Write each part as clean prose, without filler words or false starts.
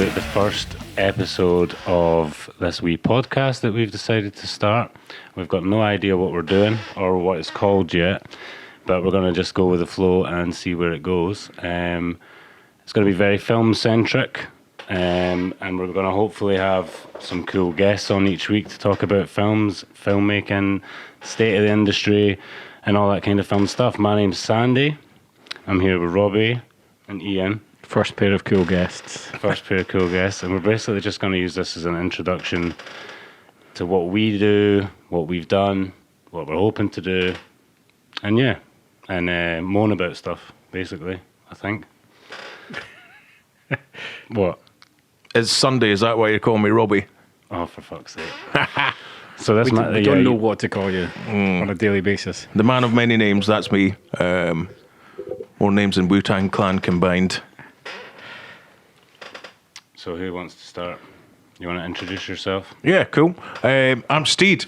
to the first episode of this wee podcast that we've decided to start. We've got no idea what we're doing or what it's called yet, but we're going to just go with the flow and see where it goes. It's going to be very film-centric, and we're going to hopefully have some cool guests on each week to talk about films, filmmaking, state of the industry, and all that kind of film stuff. My name's Sandy. I'm here with Robbie and Ian. First pair of cool guests. And we're basically just going to use this as an introduction to what we do, what we've done, what we're hoping to do, and moan about stuff, basically, I think. What? It's Sunday, is that why you're calling me Robbie? Oh, for fuck's sake. So that's we don't know what to call you on a daily basis. The man of many names, that's me. More names than Wu-Tang Clan combined. So who wants to start? You want to introduce yourself? Yeah, cool. I'm Steed.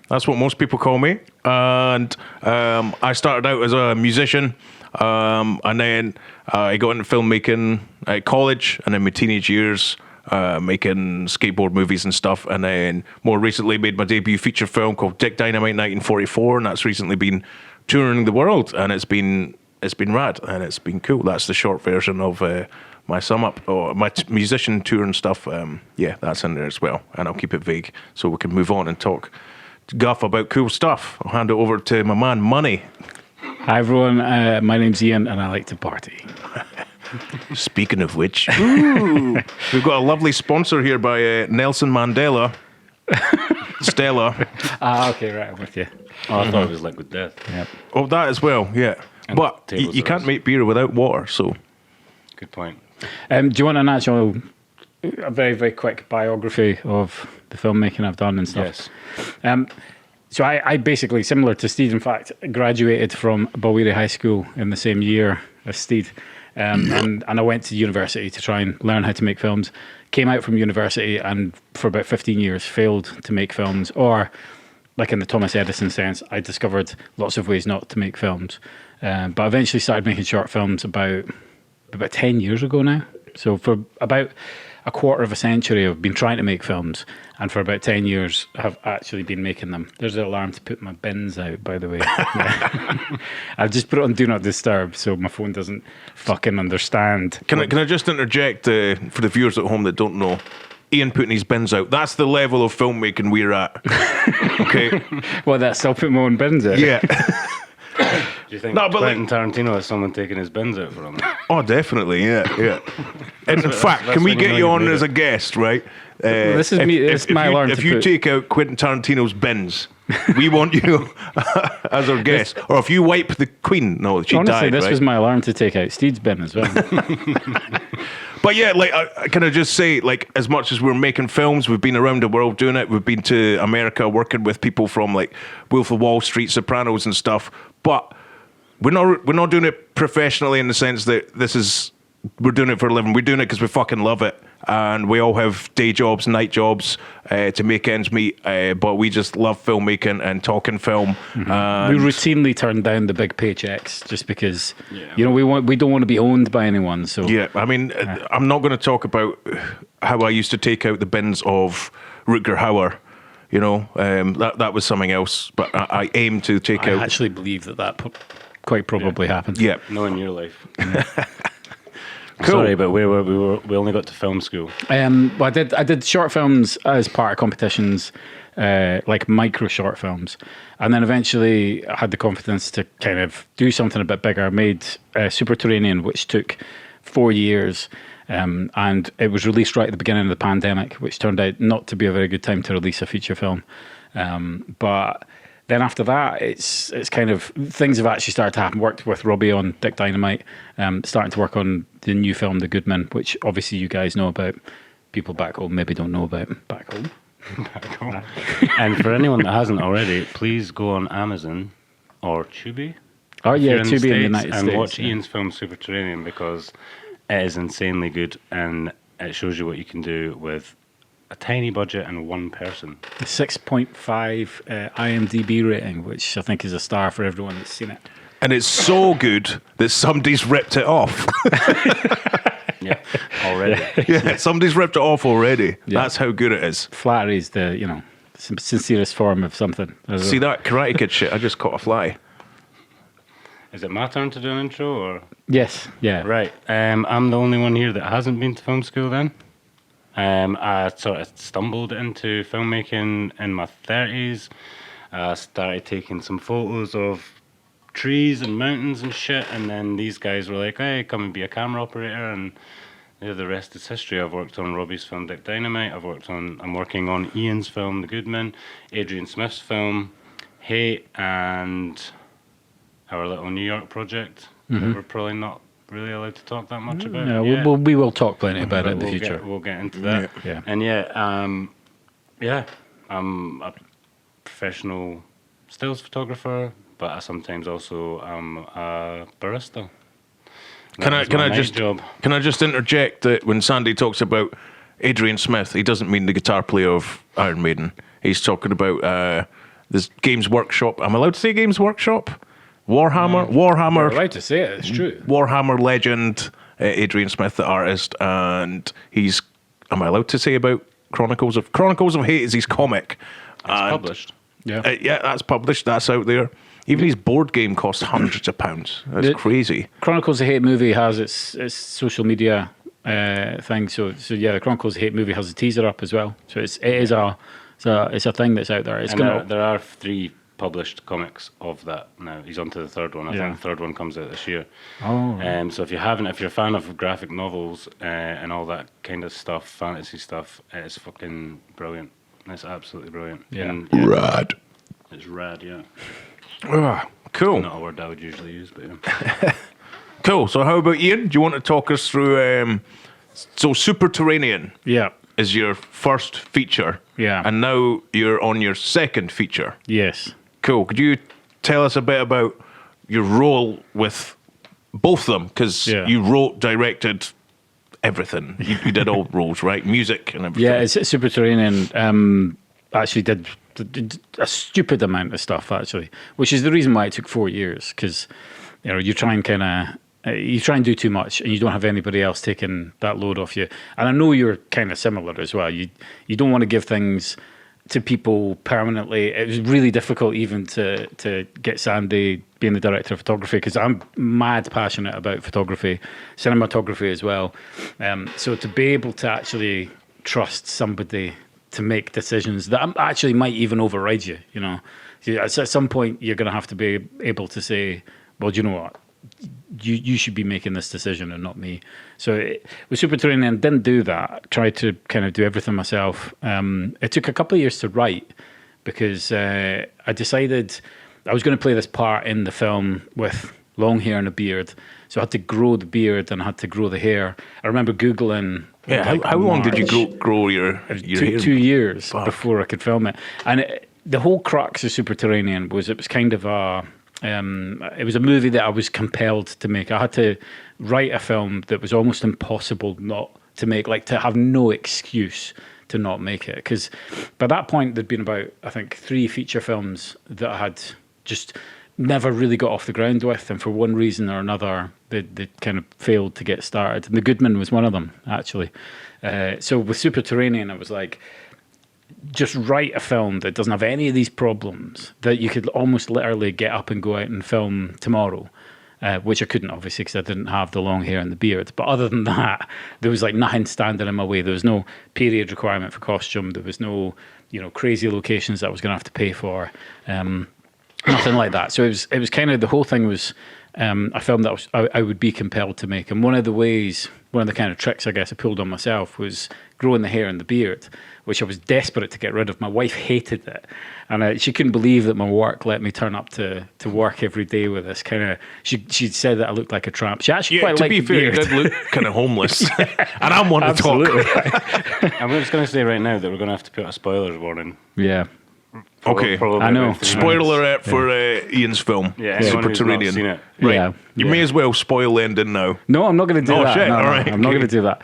That's what most people call me. And I started out as a musician, and then I got into filmmaking at college, and in my teenage years, making skateboard movies and stuff. And then more recently made my debut feature film called Dick Dynamite 1944, and that's recently been touring the world, and it's been rad, and it's been cool. That's the short version of my sum up, or my musician tour and stuff. That's in there as well, and I'll keep it vague so we can move on and talk guff about cool stuff. I'll hand it over to my man Money. Hi everyone, my name's Ian and I like to party. Speaking of which, we've got a lovely sponsor here by Nelson Mandela. Stella. Okay, right, I'm with you. Oh, I thought it was Liquid Death. Yep. Oh, that as well, yeah. And but you can't make beer without water, so. Good point. Do you want a very, very quick biography of the filmmaking I've done and stuff? Yes. So I basically, similar to Steed, in fact, graduated from Balwearie High School in the same year as Steed. And I went to university to try and learn how to make films. Came out from university and for about 15 years failed to make films, or like in the Thomas Edison sense, I discovered lots of ways not to make films. But I eventually started making short films about 10 years ago now. So for about a quarter of a century, I've been trying to make films, and for about 10 years, have actually been making them. There's an alarm to put my bins out, by the way. I've just put it on Do Not Disturb, so my phone doesn't fucking understand. Can I just interject for the viewers at home that don't know? Ian putting his bins out. That's the level of filmmaking we're at. Okay. Well, that's still putting my own bins out. Yeah. Do you think Quentin Tarantino has someone taking his bins out for him? Oh, definitely, yeah. And in fact, can we get you on as a guest, right? This is me. It's my alarm. If you take out Quentin Tarantino's bins, we want you as our guest. Or if you wipe the Queen, no, she honestly, died. This right? was my alarm to take out Steed's bin as well. But yeah, can I just say, as much as we're making films, we've been around the world doing it. We've been to America working with people from Wolf of Wall Street, Sopranos and stuff. But we're not doing it professionally in the sense that we're doing it for a living. We're doing it because we fucking love it, and we all have day jobs, night jobs to make ends meet. But we just love filmmaking and talking film. Mm-hmm. We routinely turn down the big paychecks just because we don't want to be owned by anyone. So yeah, I mean, I'm not going to talk about how I used to take out the bins of Rutger Hauer. That was something else. But I aim to take out. I actually believe that quite probably happened. Yeah, no, in your life. Cool. Sorry, but we only got to film school. Well, I did short films as part of competitions, like micro short films, and then eventually I had the confidence to kind of do something a bit bigger. I made Superterranean, which took 4 years, and it was released right at the beginning of the pandemic, which turned out not to be a very good time to release a feature film. But then after that, it's kind of, things have actually started to happen. Worked with Robbie on Dick Dynamite, starting to work on the new film, The Goodman, which obviously you guys know about. People back home maybe don't know about back home. And for anyone that hasn't already, please go on Amazon or Tubi. Oh yeah, Tubi in the United and States. Watch Ian's film Superterranean, because it is insanely good, and it shows you what you can do with a tiny budget and one person. 6.5 IMDb rating, which I think is a star for everyone that's seen it. And it's so good that somebody's ripped it off. Yeah, already. Yeah, somebody's ripped it off already. That's how good it is. Flattery is the, sincerest form of something. See that Karate Kid shit? I just caught a fly. Is it my turn to do an intro, or? Yes, yeah. Right. I'm the only one here that hasn't been to film school then. I sort of stumbled into filmmaking in my 30s. I started taking some photos of trees and mountains and shit, and then these guys were like, hey, come and be a camera operator, and the rest is history. I've worked on Robbie's film Dick Dynamite. I'm working on Ian's film The Goodman, Adrian Smith's film Hate, and our little New York project that we're probably not really allowed to talk that much about. Yeah, we will talk plenty about it in the future. We'll get into that. Yeah. And I'm a professional stills photographer, but I sometimes also am a barista. Can I just interject that when Sandy talks about Adrian Smith, he doesn't mean the guitar player of Iron Maiden. He's talking about this Games Workshop. I'm allowed to say Games Workshop? Warhammer. You're allowed to say it. It's true. Warhammer legend, Adrian Smith, the artist, and he's. Am I allowed to say about Chronicles of Hate? Is his comic? It's published. Yeah. That's published. That's out there. Even his board game costs hundreds of pounds. That's crazy. Chronicles of Hate movie has its social media thing. So the Chronicles of Hate movie has a teaser up as well. So it's a thing that's out there. There are 3 published comics of that now. He's on to the 3rd one. I think the 3rd one comes out this year. Oh. Right. So if you're a fan of graphic novels and all that kind of stuff, fantasy stuff, it's fucking brilliant. It's absolutely brilliant. Yeah. Rad. It's rad, yeah. Cool. Not a word I would usually use, but yeah. Cool. So how about Ian? Do you want to talk us through so Superterranean is your first feature. Yeah. And now you're on your second feature. Yes. Cool. Could you tell us a bit about your role with both of them? Because you wrote, directed, everything. You did all roles, right? Music and everything. Yeah, it's Superterranean. Actually did a stupid amount of stuff, actually, which is the reason why it took 4 years, because you try and do too much and you don't have anybody else taking that load off you. And I know you're kind of similar as well. You don't want to give things to people permanently. It was really difficult even to get Sandy being the director of photography, because I'm mad passionate about photography, cinematography as well. So to be able to actually trust somebody to make decisions that actually might even override you, at some point you're going to have to be able to say, well, do you know what? You should be making this decision and not me. So with Superterranean, didn't do that. Tried to kind of do everything myself. It took a couple of years to write, because I decided I was going to play this part in the film with long hair and a beard. So I had to grow the beard and I had to grow the hair. I remember Googling. Yeah, how long did you grow your hair? 2 years before I could film it. And the whole crux of Superterranean was it was kind of it was a movie that I was compelled to make. I had to write a film that was almost impossible not to make, like to have no excuse to not make it. Because by that point, there'd been about, I think, 3 feature films that I had just never really got off the ground with. And for one reason or another, they kind of failed to get started. And The Goodman was one of them, actually. So with Superterranean, I was like, just write a film that doesn't have any of these problems, that you could almost literally get up and go out and film tomorrow, which I couldn't, obviously, because I didn't have the long hair and the beard. But other than that, there was like nothing standing in my way. There was no period requirement for costume. There was no, crazy locations that I was going to have to pay for. Nothing like that. So it was kind of, the whole thing was a film that I would be compelled to make. And one of the kind of tricks, I guess, I pulled on myself was growing the hair and the beard, which I was desperate to get rid of. My wife hated it. And she couldn't believe that my work let me turn up to work every day with this kind of... She said that I looked like a tramp. She actually quite liked the beard. To be fair, you did look kind of homeless. And I'm one to talk. I'm just going to say right now that we're going to have to put a spoilers warning. Yeah. Okay, I know. Spoiler alert for Ian's film. Yeah, anyone who's not seen it. Right. Yeah. You may as well spoil the ending now. No, I'm not going to do that. Shit. No, all right. I'm not going to do that.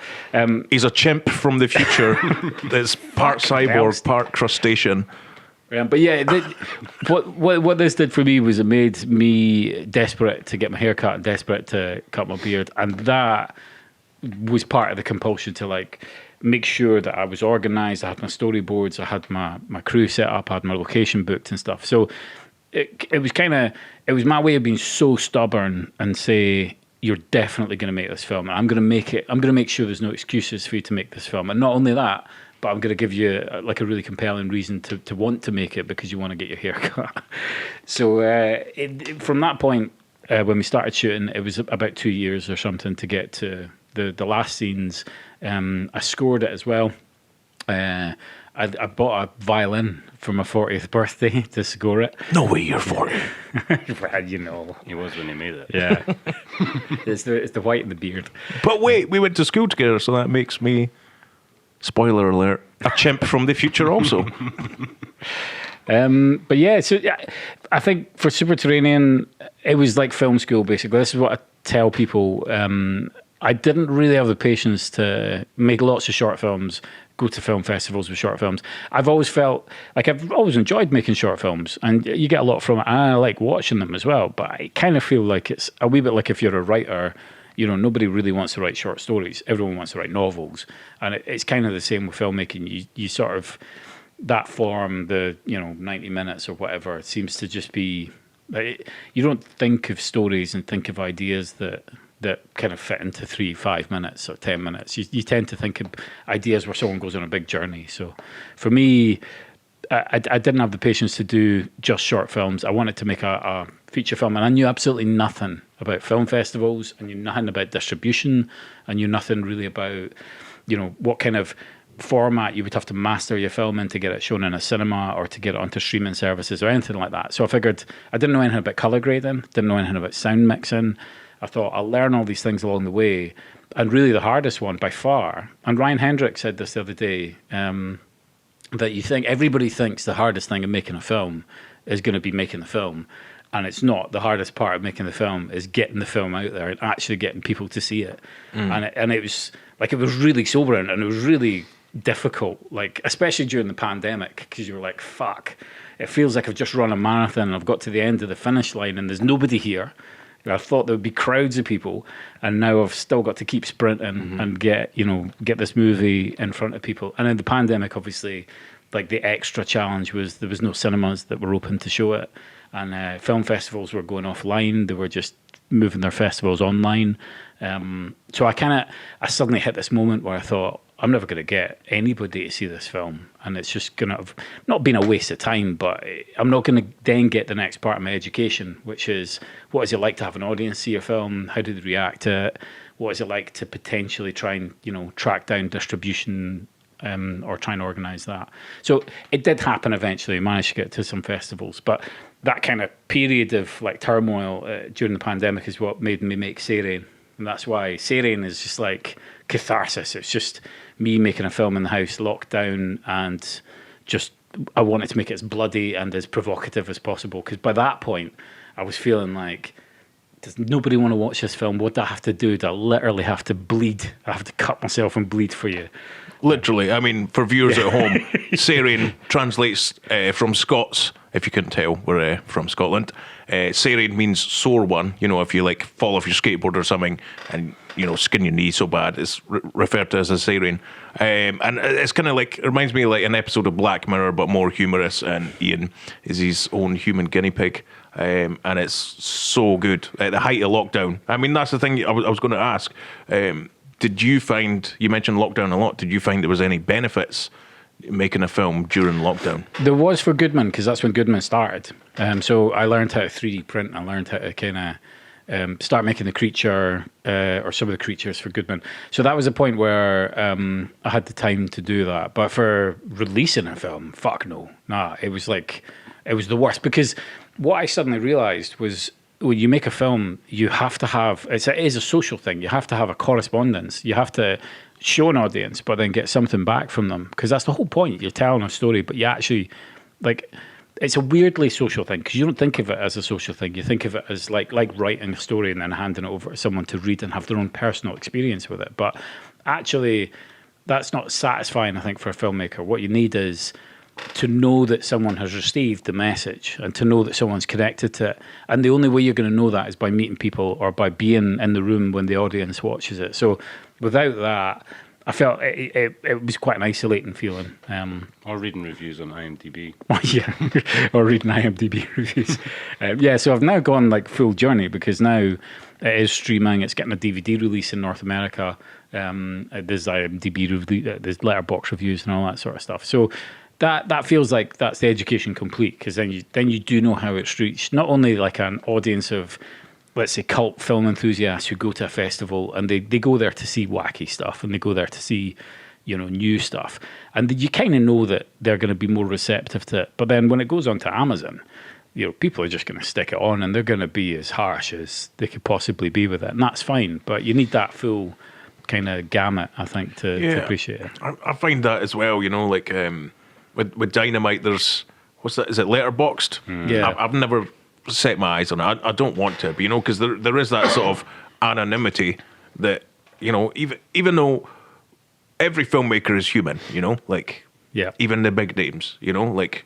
He's a chimp from the future that's part cyborg, part crustacean. But yeah, what this did for me was it made me desperate to get my hair cut, desperate to cut my beard, and that was part of the compulsion to like make sure that I was organized. I had my storyboards, I had my crew set up, I had my location booked and stuff. So it was my way of being so stubborn and say, you're definitely going to make this film. I'm going to make it. I'm going to make sure there's no excuses for you to make this film. And not only that, but I'm going to give you like a really compelling reason to want to make it, because you want to get your hair cut. So from that point, when we started shooting, it was about 2 years or something to get to the last scenes. I scored it as well. I bought a violin for my 40th birthday to score it. No way you're 40. Well, you know. He was when he made it. Yeah. It's the white and the beard. But wait, we went to school together, so that makes me, spoiler alert, a chimp from the future also. But yeah, so I think for Superterranean, it was like film school, basically. This is what I tell people. I didn't really have the patience to make lots of short films, go to film festivals with short films. I've always felt like I've always enjoyed making short films, and you get a lot from it. And I like watching them as well, but I kind of feel like it's a wee bit like if you're a writer, you know, nobody really wants to write short stories. Everyone wants to write novels. And it's kind of the same with filmmaking. You sort of, that form, the, 90 minutes or whatever, seems to just be, you don't think of stories and think of ideas that kind of fit into 3-5 minutes or 10 minutes. You tend to think of ideas where someone goes on a big journey. So for me, I didn't have the patience to do just short films. I wanted to make a feature film, and I knew absolutely nothing about film festivals. I knew nothing about distribution. I knew nothing really about, what kind of format you would have to master your film in to get it shown in a cinema or to get it onto streaming services or anything like that. So I figured I didn't know anything about color grading, didn't know anything about sound mixing. I thought I'll learn all these things along the way. And really the hardest one by far, and Ryan Hendricks said this the other day, that everybody thinks the hardest thing in making a film is going to be making the film. And it's not. The hardest part of making the film is getting the film out there and actually getting people to see it. And it was like, it was really sobering, and it was really difficult, like especially during the pandemic, because you were like, fuck, it feels like I've just run a marathon and I've got to the end of the finish line and there's nobody here. I thought there would be crowds of people, and now I've still got to keep sprinting and get this movie in front of people. And in the pandemic, obviously, like the extra challenge was there was no cinemas that were open to show it, and film festivals were going offline. They were just moving their festivals online. So I suddenly hit this moment where I thought, I'm never going to get anybody to see this film, and it's just going to have not been a waste of time, but I'm not going to then get the next part of my education, which is, what is it like to have an audience see your film? How do they react to it? What is it like to potentially try and, track down distribution or try and organise that? So it did happen eventually. I managed to get to some festivals, but that kind of period of like turmoil during the pandemic is what made me make Serene. And that's why Serene is just like catharsis. It's just me making a film in the house, locked down, and just I wanted to make it as bloody and as provocative as possible. Because by that point, I was feeling like, does nobody want to watch this film? What do I have to do? Do I literally have to bleed? I have to cut myself and bleed for you. Literally, I mean, for viewers at home, Serene translates from Scots, if you couldn't tell, we're from Scotland. Serene means sore one. If you like fall off your skateboard or something and, skin your knee so bad, it's referred to as a serene. And it's kind of like, it reminds me of like an episode of Black Mirror, but more humorous, and Ian is his own human guinea pig. And it's so good. At the height of lockdown, I mean, that's the thing I was going to ask. Did you find, you mentioned lockdown a lot, did you find there was any benefits making a film during lockdown? There was for Goodman, because that's when Goodman started. So I learned how to 3D print. I learned how to kind of start making the creature or some of the creatures for Goodman. So that was a point where I had the time to do that. But for releasing a film, fuck no. Nah, it was the worst. Because what I suddenly realized was, when you make a film, you have to have, it is a social thing. You have to have a correspondence. You have to show an audience, but then get something back from them. Because that's the whole point. You're telling a story, but you actually, like, it's a weirdly social thing, because you don't think of it as a social thing. You think of it as like writing a story and then handing it over to someone to read and have their own personal experience with it. But actually, that's not satisfying, I think, for a filmmaker. What you need is to know that someone has received the message and to know that someone's connected to it. And the only way you're going to know that is by meeting people or by being in the room when the audience watches it. So without that, I felt it was quite an isolating feeling. Or reading reviews on IMDb. Yeah, or reading IMDb reviews. Yeah, so I've now gone like full journey because now it is streaming. It's getting a DVD release in North America. There's IMDb there's letterbox reviews and all that sort of stuff. So that feels like that's the education complete, because then you do know how it's reached not only like an audience of, let's say, cult film enthusiasts who go to a festival and they go there to see wacky stuff and they go there to see, new stuff. And you kind of know that they're going to be more receptive to it. But then when it goes onto Amazon, people are just going to stick it on and they're going to be as harsh as they could possibly be with it. And that's fine. But you need that full kind of gamut, I think, to appreciate it. I find that as well, like with Dynamite, there's, what's that? Is it Letterboxd? Yeah. I've never set my eyes on it. I don't want to, but because there is that sort of anonymity that even though every filmmaker is human, even the big names, like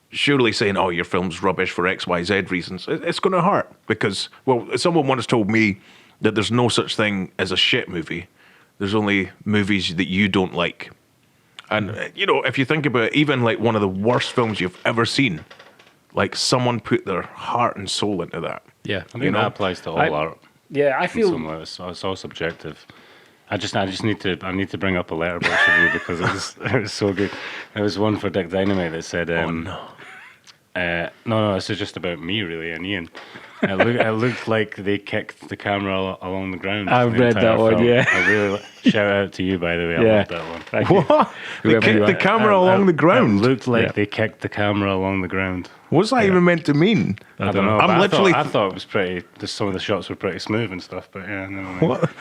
surely saying, "Oh, your film's rubbish for X, Y, Z reasons," it's going to hurt because, well, someone once told me that there's no such thing as a shit movie. There's only movies that you don't like, and if you think about it, even like one of the worst films you've ever seen. Like someone put their heart and soul into that. Yeah, I think that applies to all art. Yeah, I feel it's all subjective. I just need to bring up a letterbox review because it was so good. There was one for Dick Dynamite that said, no, this is just about me really and Ian. It looked like they kicked the camera along the ground. I've read that one. Film. Yeah. I really shout out to you, by the way. I love that one. Thank you. What? They kicked the camera along the ground. It looked like they kicked the camera along the ground. What's that even meant to mean? I don't know. I'm literally. I thought it was pretty. Some of the shots were pretty smooth and stuff, but yeah. No, What?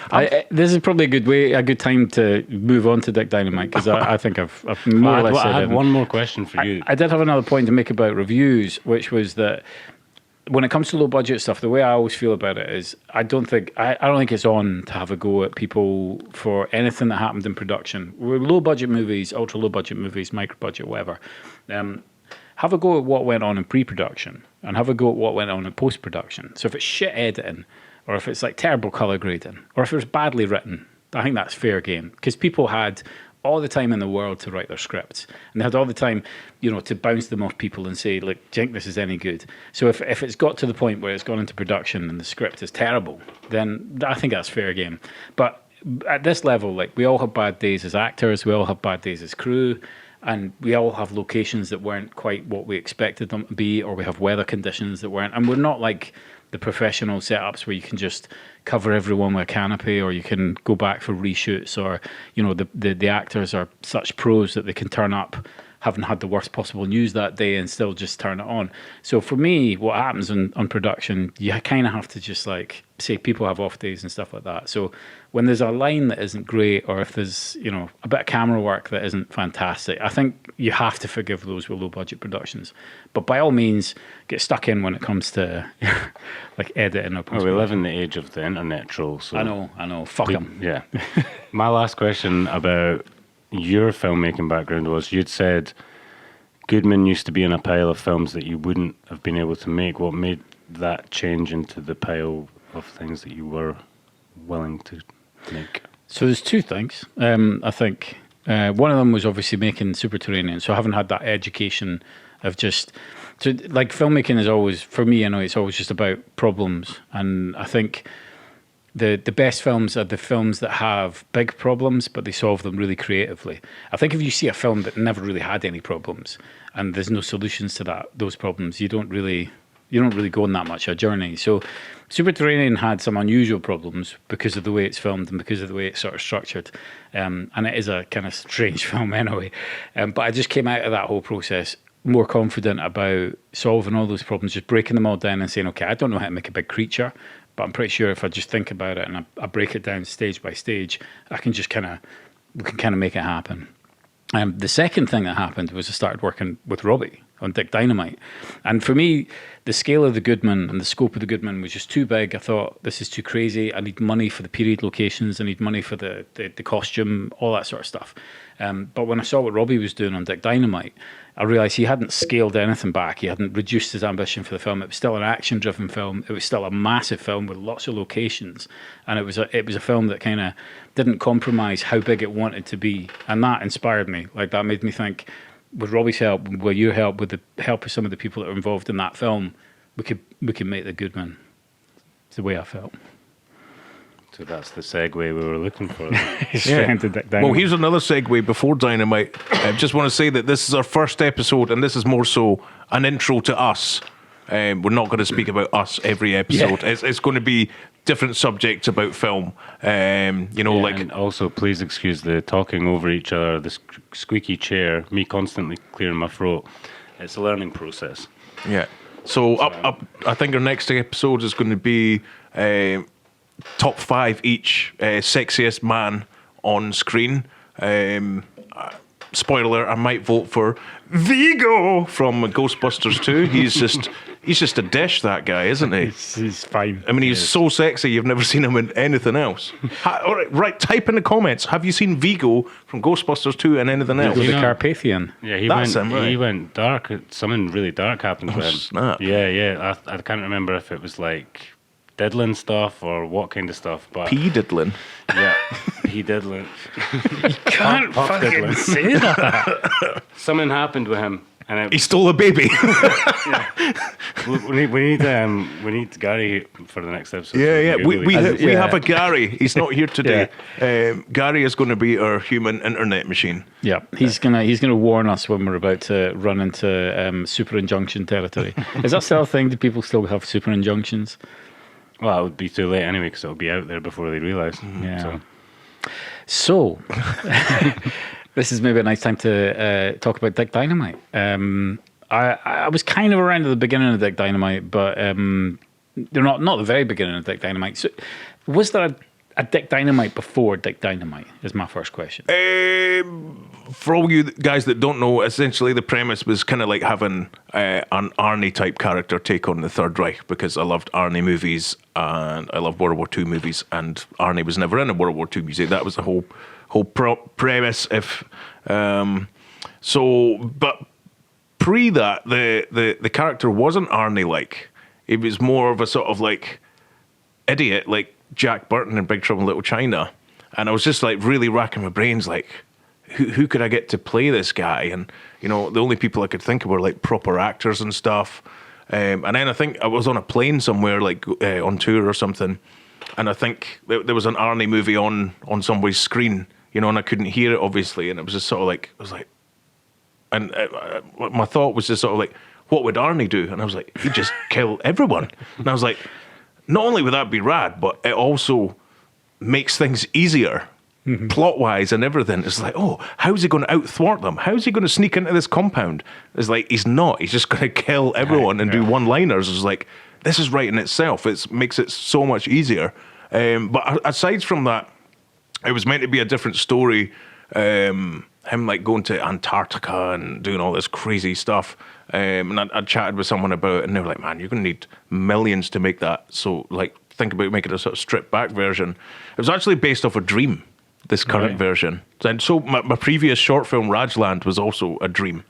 This is probably a good time to move on to Dick Dynamite because I think I've more or less said I had it. one more question for you. I did have another point to make about reviews, which was that when it comes to low budget stuff, the way I always feel about it is I don't think it's on to have a go at people for anything that happened in production. We're low budget movies, ultra low budget movies, micro budget, whatever. Have a go at what went on in pre-production and have a go at what went on in post-production. So if it's shit editing or if it's like terrible color grading or if it was badly written, I think that's fair game because people had all the time in the world to write their scripts and they had all the time, to bounce them off people and say, look, do you think this is any good? So if it's got to the point where it's gone into production and the script is terrible, then I think that's fair game. But at this level, like we all have bad days as actors, we all have bad days as crew, and we all have locations that weren't quite what we expected them to be, or we have weather conditions that weren't. And we're not like the professional setups where you can just cover everyone with a canopy, or you can go back for reshoots, or the actors are such pros that they can turn up, having had the worst possible news that day, and still just turn it on. So for me, what happens on production, you kind of have to just like say people have off days and stuff like that. So when there's a line that isn't great, or if there's a bit of camera work that isn't fantastic, I think you have to forgive those with low budget productions. But by all means, get stuck in when it comes to like editing or we live in the age of the internet troll. So I know. Fuck them. Yeah. My last question about your filmmaking background was you'd said Goodman used to be in a pile of films that you wouldn't have been able to make. What made that change into the pile of things that you were willing to make? So there's two things. I think one of them was obviously making Superterranean. So I haven't had that education of just... So like filmmaking is always, for me, it's always just about problems. And I think the best films are the films that have big problems, but they solve them really creatively. I think if you see a film that never really had any problems and there's no solutions to those problems, you don't really go on that much a journey. So Superterranean had some unusual problems because of the way it's filmed and because of the way it's sort of structured. And it is a kind of strange film anyway. But I just came out of that whole process more confident about solving all those problems, just breaking them all down and saying, okay, I don't know how to make a big creature, but I'm pretty sure if I just think about it and I break it down stage by stage, we can make it happen. The second thing that happened was I started working with Robbie, on Dick Dynamite. And for me, the scale of the Goodman and the scope of the Goodman was just too big. I thought, this is too crazy. I need money for the period locations. I need money for the costume, all that sort of stuff. But when I saw what Robbie was doing on Dick Dynamite, I realised he hadn't scaled anything back. He hadn't reduced his ambition for the film. It was still an action-driven film. It was still a massive film with lots of locations, and it was a film that kind of didn't compromise how big it wanted to be, and that inspired me. Like, that made me think, with Robbie's help, with your help, with the help of some of the people that were involved in that film, we could make the Goodman. It's the way I felt. So that's the segue we were looking for. Straight into Dick Dynamite. Well, here's another segue before Dynamite. I just want to say that this is our first episode, and this is more so an intro to us. We're not going to speak about us every episode. Yeah. It's going to be different subjects about film. And also, please excuse the talking over each other, the squeaky chair, me constantly clearing my throat. It's a learning process. Yeah. So I think our next episode is going to be top 5 each sexiest man on screen. Spoiler: I might vote for Vigo from Ghostbusters 2. He's just a dish, that guy, isn't he? He's fine. I mean, he's so sexy. You've never seen him in anything else. All right, type in the comments. Have you seen Vigo from Ghostbusters 2 and anything else? The Carpathian. Yeah, he went dark. Something really dark happened to him. Snap. Yeah. I can't remember if it was like diddling stuff or what kind of stuff, but P. Diddlin. yeah, he diddling. Can't Puff fucking diddling. say that. Something happened with him, and He stole a baby. we need Gary for the next episode. Yeah. We Yeah. have a Gary. He's not here today. Gary is going to be our human internet machine. Yeah, he's gonna warn us when we're about to run into super injunction territory. Is that still a thing? Do people still have super injunctions? Well, it would be too late anyway because it'll be out there before they realise. Yeah. So, this is maybe a nice time to talk about Dick Dynamite. I was kind of around at the beginning of Dick Dynamite, but they're not the very beginning of Dick Dynamite. So, was there a Dick Dynamite before Dick Dynamite? Is my first question. For all you guys that don't know, essentially the premise was kind of like having an Arnie type character take on the Third Reich, because I loved Arnie movies and I love World War II movies, and Arnie was never in a World War II movie. That was the whole premise. But pre that, the character wasn't Arnie like. It was more of a sort of like idiot, like Jack Burton in Big Trouble in Little China. And I was just like really racking my brains, like, who could I get to play this guy? And, the only people I could think of were like proper actors and stuff. And then I think I was on a plane somewhere, like on tour or something. And I think there was an Arnie movie on somebody's screen, and I couldn't hear it, obviously. And it was just sort of like, and my thought was just sort of like, what would Arnie do? And I was like, he'd just kill everyone. And I was like, not only would that be rad, but it also makes things easier, plot-wise and everything. It's like, oh, how's he going to out-thwart them? How's he going to sneak into this compound? It's like, he's not. He's just going to kill everyone and do one-liners. It's like, this is right in itself. It makes it so much easier. But aside from that, it was meant to be a different story. Him like going to Antarctica and doing all this crazy stuff. And I chatted with someone about it, and they were like, man, you're going to need millions to make that. So, like, think about making a sort of stripped back version. It was actually based off a dream, this current version. And so my previous short film, Rajland, was also a dream.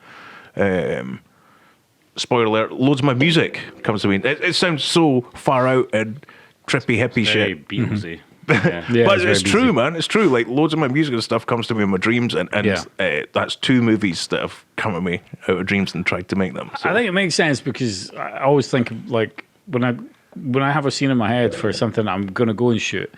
Spoiler alert, loads of my music comes to me. It sounds so far out and trippy hippie Very shit. Beatlesy. Yeah, But it's very true, busy. man. It's true. Like, loads of my music and stuff comes to me in my dreams, and that's 2 movies that have come to me out of dreams and tried to make them. So. I think it makes sense because I always think of, like, when I have a scene in my head for something I'm going to go and shoot,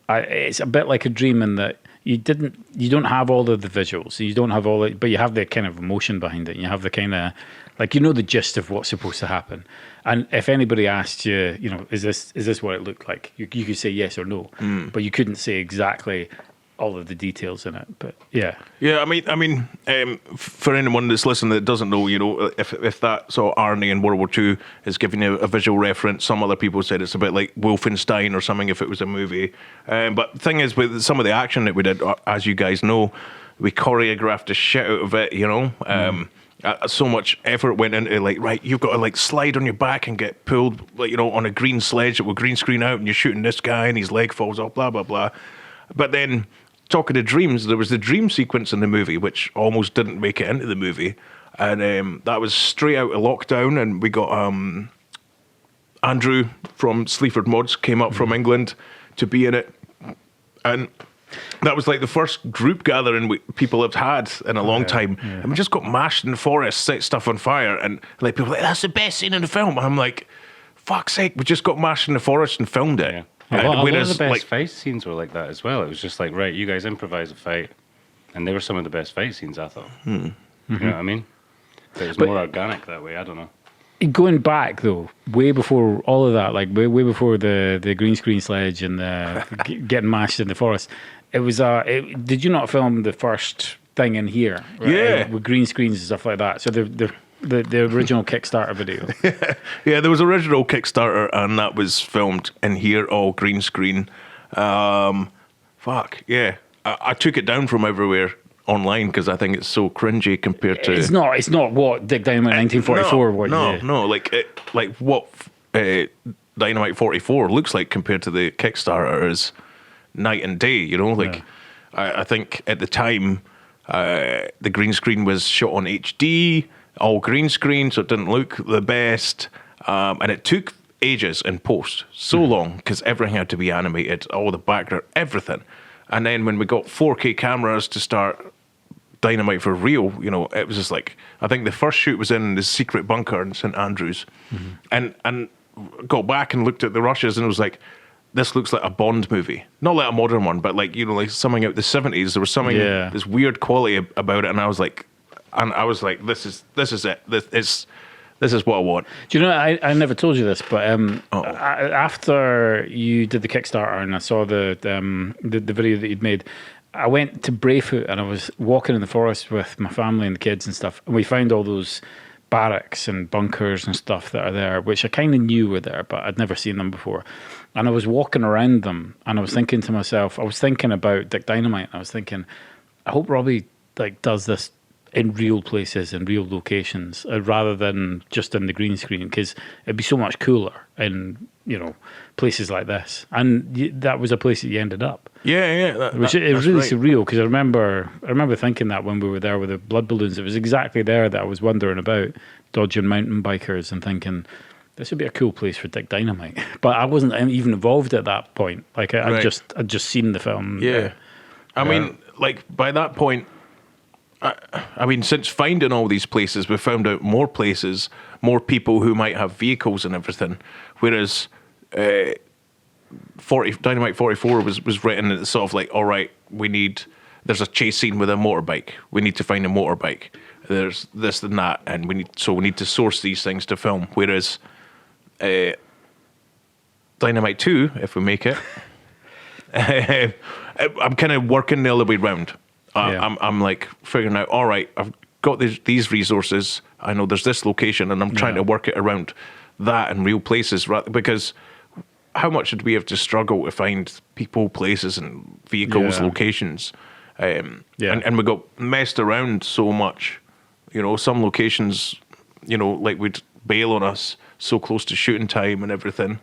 it's a bit like a dream in that you don't have all of the visuals, you don't have all it, but you have the kind of emotion behind it. You have the kind of, like, the gist of what's supposed to happen. And if anybody asked you, is this what it looked like? You could say yes or no, but you couldn't say exactly all of the details in it. But yeah. Yeah, I mean, for anyone that's listening that doesn't know, if that sort of Arnie in World War II is giving you a visual reference, some other people said it's a bit like Wolfenstein or something if it was a movie. But the thing is, with some of the action that we did, as you guys know, we choreographed the shit out of it, you know. So much effort went into like, right, you've got to like slide on your back and get pulled, like, you know, on a green sledge that will green screen out, and you're shooting this guy and his leg falls off, blah blah blah. But then, talking to dreams, there was the dream sequence in the movie which almost didn't make it into the movie, and that was straight out of lockdown, and we got Andrew from Sleaford Mods came up from England to be in it, and that was like the first group gathering people have had in a long time. And we just got mashed in the forest, set stuff on fire, and like people were like, that's the best scene in the film. And I'm like, fuck's sake, we just got mashed in the forest and filmed it. Yeah. A lot of the best fight scenes were like that as well. It was just like, right, you guys improvise a fight, and they were some of the best fight scenes, I thought. You know what I mean? But it was more organic that way. I don't know. Going back though, way before all of that, like way before the green screen sledge and the getting mashed in the forest, it was. Did you not film the first thing in here? Right? Yeah, with green screens and stuff like that. So the original Kickstarter video. Yeah, there was original Kickstarter, and that was filmed in here, all green screen. Fuck yeah, I took it down from everywhere online because I think it's so cringy compared to. It's not what Dick Dynamite 1944. No, like what Dynamite 44 looks like compared to the Kickstarter is night and day. You know, like I think at the time the green screen was shot on HD, all green screen, so it didn't look the best, and it took ages in post, so long, because everything had to be animated, all the background, everything. And then when we got 4K cameras to start Dynamite for real, you know, it was just like, I think the first shoot was in the secret bunker in St Andrews, and got back and looked at the rushes, and it was like, this looks like a Bond movie, not like a modern one, but like, you know, like something out the 70s. There was something this weird quality about it, and I was like, this is it. This is what I want. Do you know, I never told you this, but after you did the Kickstarter and I saw the video that you'd made, I went to Brayfoot and I was walking in the forest with my family and the kids and stuff, and we found all those barracks and bunkers and stuff that are there, which I kind of knew were there, but I'd never seen them before. And I was walking around them, and I was thinking to myself, I was thinking about Dick Dynamite, and I was thinking, I hope Robbie like does this in real places, in real locations, rather than just in the green screen, because it'd be so much cooler in, you know, places like this. And that was a place that you ended up. Yeah. It was really surreal, because I remember thinking that when we were there with the blood balloons, it was exactly there that I was wondering about, dodging mountain bikers and thinking, this would be a cool place for Dick Dynamite. But I wasn't even involved at that point. Like I'd just seen the film. Yeah. I mean, like by that point, I mean, since finding all these places, we found out more places, more people who might have vehicles and everything. Whereas Dynamite 44 was written as sort of like, all right, there's a chase scene with a motorbike. We need to find a motorbike. There's this and that, and we need to source these things to film. Whereas Dynamite 2, if we make it, I'm kind of working the other way round. I'm like figuring out, all right, I've got these resources. I know there's this location, and I'm trying to work it around that in real places, because how much did we have to struggle to find people, places, and vehicles, locations? And we got messed around so much. You know, some locations, you know, like would bail on us so close to shooting time and everything.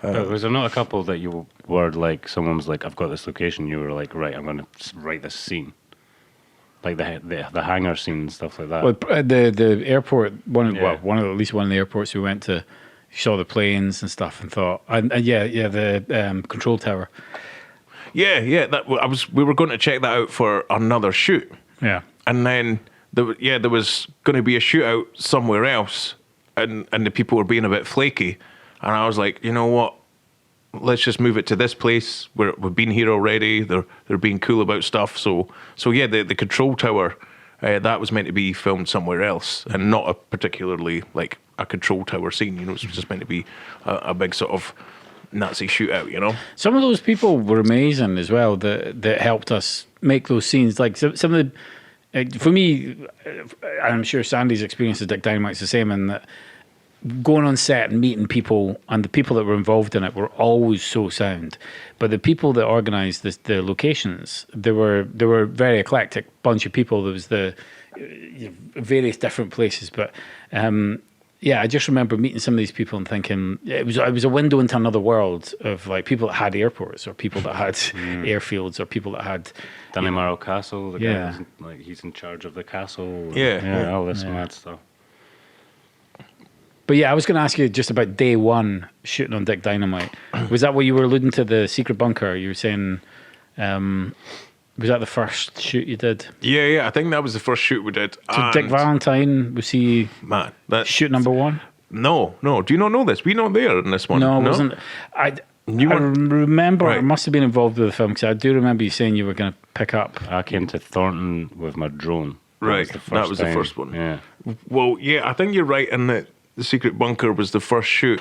Was there not a couple that you were like, someone was like, I've got this location, you were like, right, I'm going to write this scene? Like the hangar scene and stuff like that. Well, the airport, at least one of the airports we went to, saw the planes and stuff and thought, the control tower. Yeah, we were going to check that out for another shoot. Yeah, and then there was going to be a shootout somewhere else, and the people were being a bit flaky, and I was like, you know what? Let's just move it to this place where we've been here already. They're being cool about stuff. So yeah, the control tower, that was meant to be filmed somewhere else, and not a particularly like a control tower scene. You know, it's just meant to be a big sort of Nazi shootout. You know, some of those people were amazing as well. That helped us make those scenes. Like some of the, for me, I'm sure Sandy's experience of Dick Dynamite's the same in that going on set and meeting people, and the people that were involved in it were always so sound. But the people that organised the locations, they were very eclectic bunch of people. There was the various different places, but I just remember meeting some of these people and thinking it was a window into another world of like people that had airports, or people that had airfields, or people that had Dannemora Castle. The guy was like he's in charge of the castle. All this mad stuff. But I was going to ask you just about day one shooting on Dick Dynamite. Was that what you were alluding to, the secret bunker? You were saying, was that the first shoot you did? Yeah, I think that was the first shoot we did. So Dick Valentine, was he shoot number one? No. Do you not know this? Were you not there in this one? No, I wasn't. I remember I must have been involved with the film, because I do remember you saying you were going to pick up. I came to Thornton with my drone. Right, that was the first one. Yeah. Well, I think you're right in that the secret bunker was the first shoot,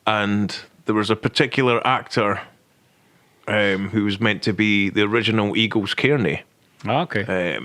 and there was a particular actor who was meant to be the original Eagles Kearney. Oh, okay.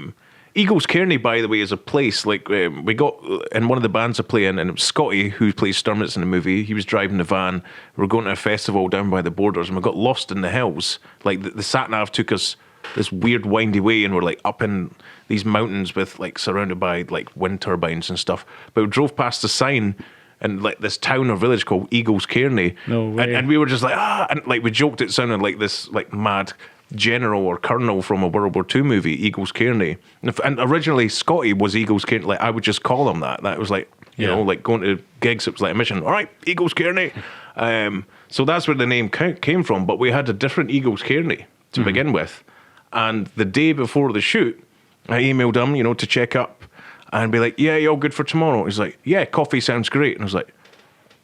Eagles Kearney, by the way, is a place like we got in one of the bands I play in, and it was Scotty who plays Sturmits in the movie. He was driving the van. We were going to a festival down by the borders, and we got lost in the hills. Like the sat nav took us this weird windy way, and we're like up in these mountains with like surrounded by like wind turbines and stuff. But we drove past a sign in like this town or village called Eagles Kearney. No way. And we were just like, and like we joked it sounded like this like mad general or colonel from a World War II movie, Eagles Kearney. And originally Scotty was Eagles Kearney. Like I would just call him that. That was like, you know, like going to gigs, it was like a mission. All right, Eagles Kearney. So that's where the name came from. But we had a different Eagles Kearney to begin with. And the day before the shoot, I emailed him, to check up and be like, yeah, you all good for tomorrow? He's like, yeah, coffee sounds great. And I was like,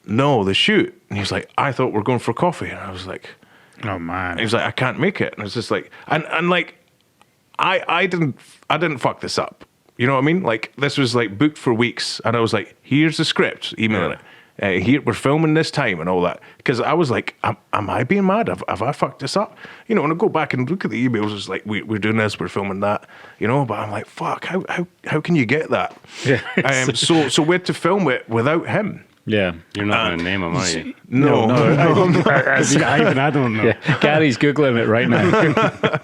no, the shoot. And he's like, I thought we're going for coffee. And I was like, oh man. He was like, I can't make it. And I was just like, and like, I didn't fuck this up. You know what I mean? Like this was like booked for weeks, and I was like, here's the script, email it. Here we're filming this time and all that, because I was like, am I being mad? Have I fucked this up? When I go back and look at the emails, it's like we're doing this, we're filming that, but I'm like, fuck, how can you get that? Yeah. So we had to film it without him. Yeah, you're not going to name him, are you? No. I don't know. Yeah. Gary's googling it right now.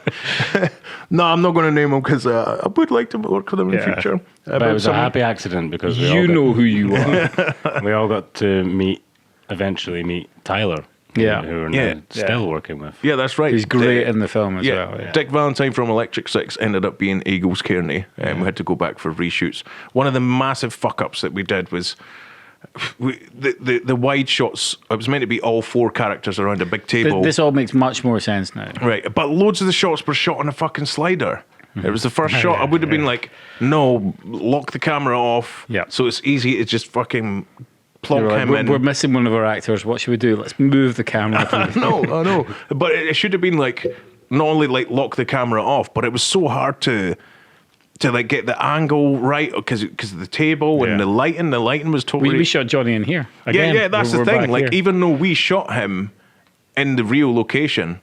No, I'm not going to name him because I would like to work with him in the future. But it was a happy accident because you know who you are. We all got to eventually meet Tyler. Who we're now still working with. Yeah, that's right. He's great in the film as well. Yeah. Dick Valentine from Electric Six ended up being Eagles Kearney, and we had to go back for reshoots. One of the massive fuck ups that we did was the wide shots. It was meant to be all four characters around a big table. This all makes much more sense now. Right, but loads of the shots were shot on a fucking slider. It was the first shot. I would have been like, no, lock the camera off. Yeah. So it's easy to just fucking plonk him in. We're missing one of our actors. What should we do? Let's move the camera. I know. But it should have been like, not only like lock the camera off, but it was so hard to like get the angle right because of the table and the lighting. The lighting was totally. We shot Johnny in here. Again, yeah, that's the thing. Like, here. even though we shot him in the real location,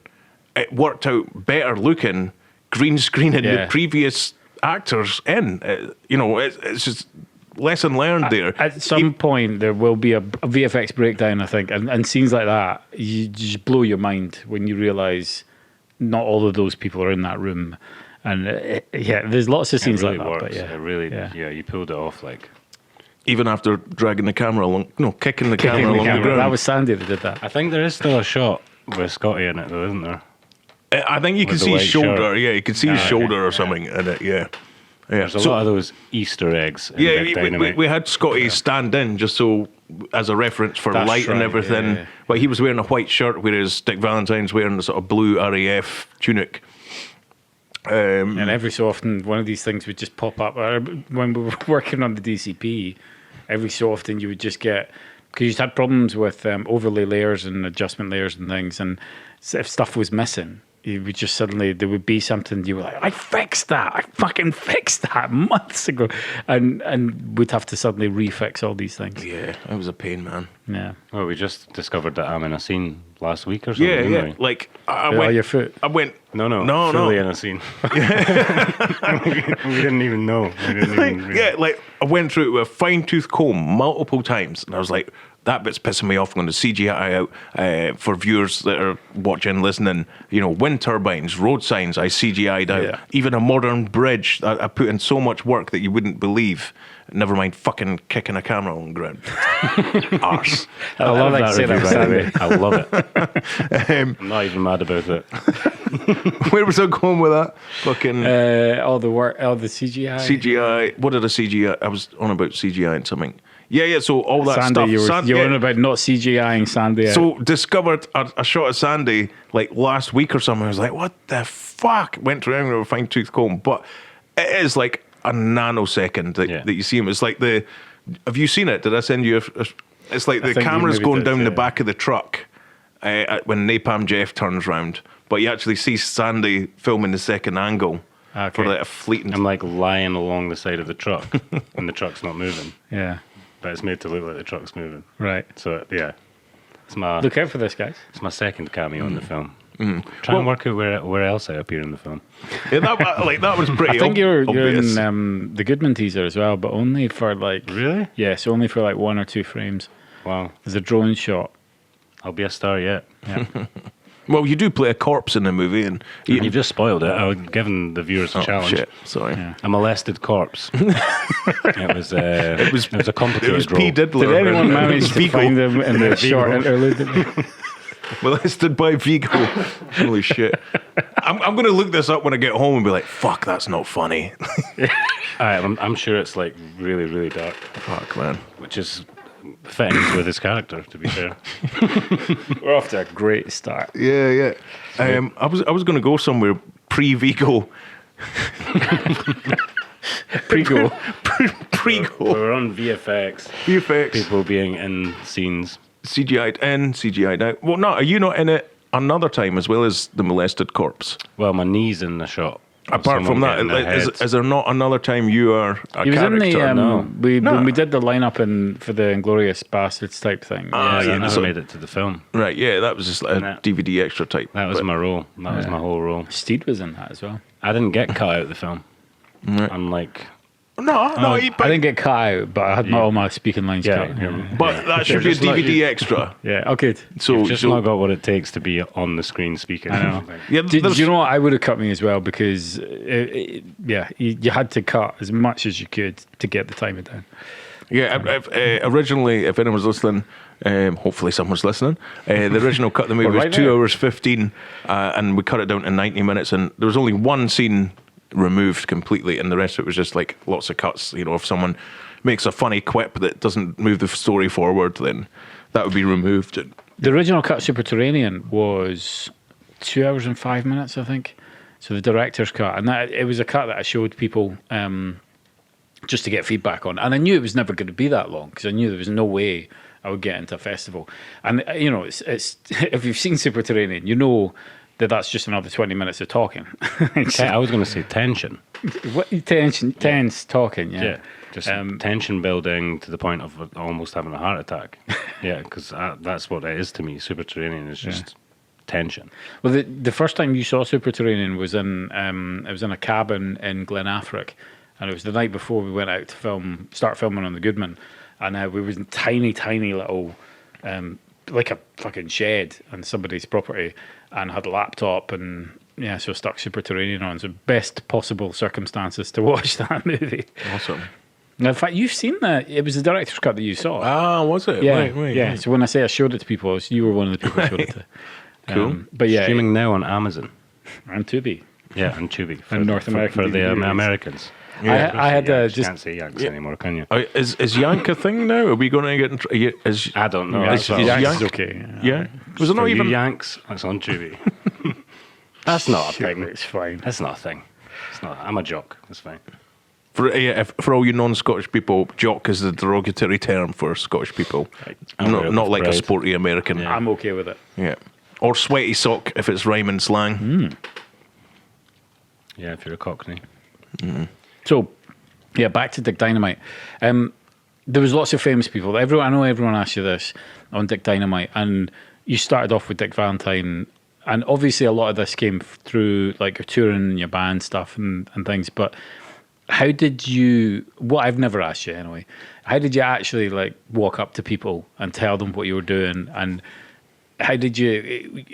it worked out better looking green screening the previous actors in. It's just lesson learned there. At some point, there will be a VFX breakdown, I think, and scenes like that, you just blow your mind when you realise not all of those people are in that room. And there's lots of scenes really like works. that. But it really, you pulled it off like. Even after dragging the camera along, kicking the camera along the ground. That was Sandy that did that. I think there is still a shot with Scotty in it, though, isn't there? I think you can see his shoulder. Shirt. Yeah, you can see his shoulder or something in it. Yeah. There's a lot of those Easter eggs. In Dick Dynamite. We had Scotty stand in just so as a reference for light and everything. Yeah. But he was wearing a white shirt, whereas Dick Valentine's wearing the sort of blue RAF tunic. And every so often, one of these things would just pop up. When we were working on the DCP, every so often you would just get, because you had problems with overlay layers and adjustment layers and things, and if stuff was missing, you would just suddenly, there would be something, you were like, I fixed that, I fucking fixed that months ago, and we'd have to suddenly refix all these things. Yeah, it was a pain, man. Yeah. Well, we just discovered that I'm in a scene last week or something. Yeah, didn't yeah. we? Like I Oh, went. your foot. I went. No, fully in a scene. we didn't even know. We didn't even realize. Yeah, like I went through it with a fine tooth comb multiple times, and I was like, that bit's pissing me off. I'm going to CGI out for viewers that are watching, listening. You know, wind turbines, road signs, I CGI'd out. Yeah. Even a modern bridge, I put in so much work that you wouldn't believe. Never mind fucking kicking a camera on the ground. Arse. I love that that. review, by the way. I love it. I'm not even mad about it. Where was I going with that? Fucking All the work, all the CGI. CGI. What did I CGI? I was on about CGI and something. Yeah. So all that Sandy, stuff. you were on about not CGIing Sandy. So discovered a shot of Sandy like last week or something. I was like, what the fuck? Went around with a fine tooth comb, but it is like a nanosecond that you see him. It's like have you seen it? Did I send you it's like the camera's going down the back of the truck when Napalm Jeff turns round, but you actually see Sandy filming the second angle for like a fleeting. I'm like lying along the side of the truck and the truck's not moving. Yeah. But it's made to look like the truck's moving. Right. So yeah. It's my Look out for this, guys. It's my second cameo in the film. Try and work out where else I appear in the film. Yeah, that was pretty. I think you're obvious. in the Goodman teaser as well, but only for like Really? Yes, only for like 1 or 2 frames. Wow. There's a drone shot. I'll be a star yet. Yeah. Well, you do play a corpse in the movie, and You've just spoiled it. I've given the viewers a challenge. Shit, sorry. Yeah. A molested corpse. it was a complicated It was role. P. Diddler. Did anyone and manage to Vigo. find them in the short interlude? Molested by Vigo. Holy shit. I'm going to look this up when I get home and be like, fuck, that's not funny. I'm sure it's like really, really dark, Fuck, man. which is fitting with his character, to be fair. We're off to a great start. Yeah. I was going to go somewhere pre-Vigo. Pre-go. Pre-Go. We're on VFX. VFX. People being in scenes. CGI'd in, CGI'd out. Well, no, are you not in it another time as well as the molested corpse? Well, my knee's in the shot. of Apart from someone that, getting their heads. is there not another time you are a He was in character? the No. when we did the lineup for the Inglorious Bastards type thing. I yeah, never so- made it to the film. Right, yeah, that was just like a Nah. DVD extra type. That was but- my role. That was my whole role. Steed was in that as well. I didn't get cut out of the film. Right. Unlike No, I didn't get cut out, but I had all my speaking lines cut. But that should be a Just like DVD extra. Yeah, okay. So, you've just not got what it takes to be on the screen speaking. I know. yeah, Did there's- you know what? I would have cut me as well because, you had to cut as much as you could to get the timing down. Yeah, originally, if anyone's listening, hopefully someone's listening, the original cut of the movie Well, was right 2 now. hours 15, and we cut it down to 90 minutes, and there was only one scene removed completely, and the rest of it was just like lots of cuts. You know, if someone makes a funny quip that doesn't move the story forward, then that would be removed. The original cut, Superterranean, was 2 hours and 5 minutes, I think. So the director's cut, and it was a cut that I showed people just to get feedback on, and I knew it was never going to be that long because I knew there was no way I would get into a festival. And you know, it's if you've seen Superterranean, you know that's just another 20 minutes of talking. I was going to say tension. What tense talking, yeah. Just tension building to the point of almost having a heart attack. Yeah, because that's what it is to me. Superterranean is just tension. Well, the first time you saw Superterranean was in it was in a cabin in Glen Affric, and it was the night before we went out to start filming on the Goodman, and we was in tiny little like a fucking shed on somebody's property, and had a laptop and. Yeah, so stuck Superterranean on. So best possible circumstances to watch that movie. Awesome. Now, in fact, you've seen that. It was the director's cut that you saw. Ah, was it? Yeah, Right. yeah. So when I say I showed it to people, you were one of the people I showed it to. Cool. But yeah, Streaming now on Amazon. and Tubi. Yeah, and Tubi. And North American for the DVD. Americans. I had Yanks. just Can't say Yanks anymore, can you? Is Yank a thing now? Are we going to get in I don't know. yeah, That's is Yanks Yank- is okay. Yeah. Was it for not you even... Yanks. That's on Tubi. That's not a thing. It's fine. That's not a thing. It's not. I'm a jock. That's fine. For all you non-Scottish people, jock is the derogatory term for Scottish people. I'm aware Not of like a pride. sporty American. Yeah. I'm okay with it. Yeah. Or sweaty sock if it's rhyming slang. Yeah, if you're a Cockney. So, yeah, back to Dick Dynamite. There was lots of famous people. I know everyone asked you this on Dick Dynamite, and you started off with Dick Valentine, and obviously a lot of this came through like your touring and your band stuff and things, but how did you, what I've never asked you anyway, how did you actually like walk up to people and tell them what you were doing? And how did you,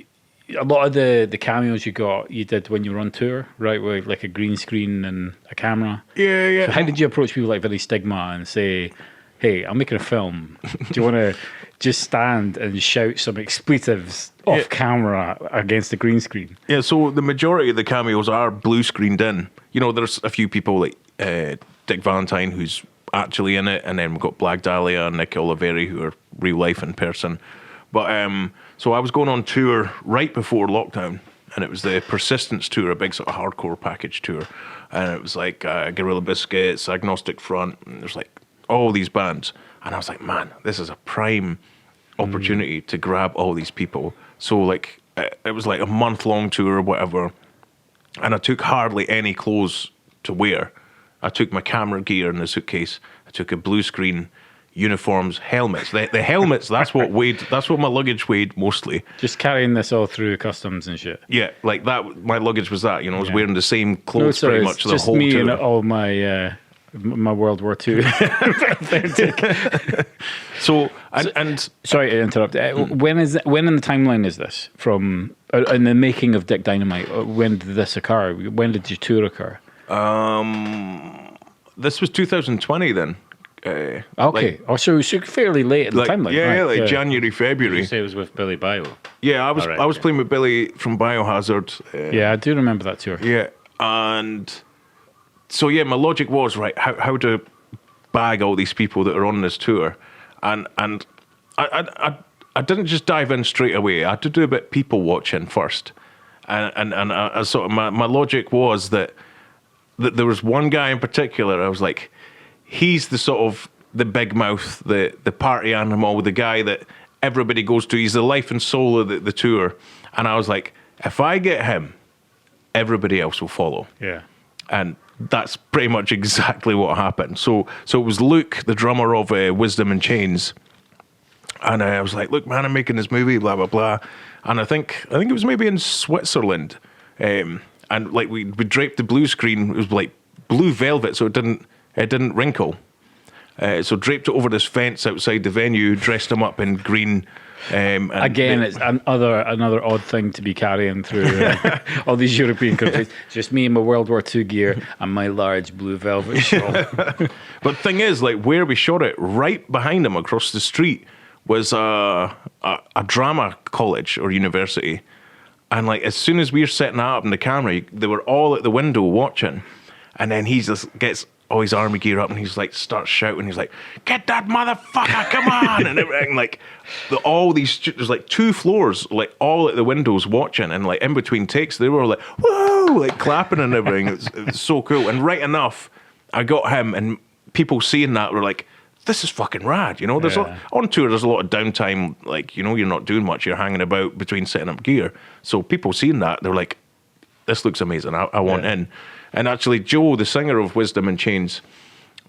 a lot of the cameos you did when you were on tour, right, with like a green screen and a camera. Yeah. So how did you approach people like Billy Stigma and say, hey, I'm making a film. Do you want to just stand and shout some expletives off camera against the green screen? Yeah, so the majority of the cameos are blue screened in. You know, there's a few people like Dick Valentine who's actually in it, and then we've got Black Dahlia and Nick Oliveri who are real life in person. But so I was going on tour right before lockdown, and it was the Persistence tour, a big sort of hardcore package tour. And it was like Gorilla Biscuits, Agnostic Front, and there's like all these bands. And I was like, man, this is a prime opportunity to grab all these people. So like it was like a month-long tour or whatever, and I took hardly any clothes to wear. I took my camera gear in the suitcase. I took a blue screen, uniforms, helmets. The helmets, that's what my luggage weighed mostly. Just carrying this all through customs and shit. Yeah, like that, my luggage was that, you know, I was wearing the same clothes pretty much the just whole me tour. And all my World War II. So, and sorry to interrupt. When in the timeline is this from? In the making of Dick Dynamite, when did this occur? When did your tour occur? This was 2020 then. Okay. Like, so fairly late in the timeline. Yeah, right? January, February. Did you say it was with Billy Bio? Yeah, I was playing with Billy from Biohazard. Yeah, I do remember that tour. Yeah, and so yeah, my logic was right how to bag all these people that are on this tour, and I didn't just dive in straight away. I had to do a bit people watching first, and I sort of my logic was that there was one guy in particular. I was like, he's the sort of the big mouth, the party animal, the guy that everybody goes to. He's the life and soul of the tour. And I was like, if I get him, everybody else will follow. Yeah. And that's pretty much exactly what happened. So it was Luke, the drummer of Wisdom in Chains. And I was like, look, man, I'm making this movie, blah, blah, blah. And I think it was maybe in Switzerland. And like we draped the blue screen. It was like blue velvet, so it didn't wrinkle. So draped it over this fence outside the venue, dressed him up in green. And again, it's another odd thing to be carrying through all these European countries. Just me in my World War II gear and my large blue velvet shawl. But the thing is, like where we shot it, right behind him across the street was a drama college or university. And like as soon as we were setting that up in the camera, they were all at the window watching. And then he just gets all his army gear up and he's like starts shouting. He's like, "Get that motherfucker, come on!" And everything. Like all these, there's like 2 floors, like all at the windows watching, and like in between takes, they were like, "Whoa!" like clapping and everything. It was so cool. And right enough, I got him, and people seeing that were like, "This is fucking rad." You know, there's on tour. There's a lot of downtime. Like you're not doing much. You're hanging about between setting up gear. So people seeing that, they're like, "This looks amazing. I want in." And actually, Joe, the singer of Wisdom in Chains,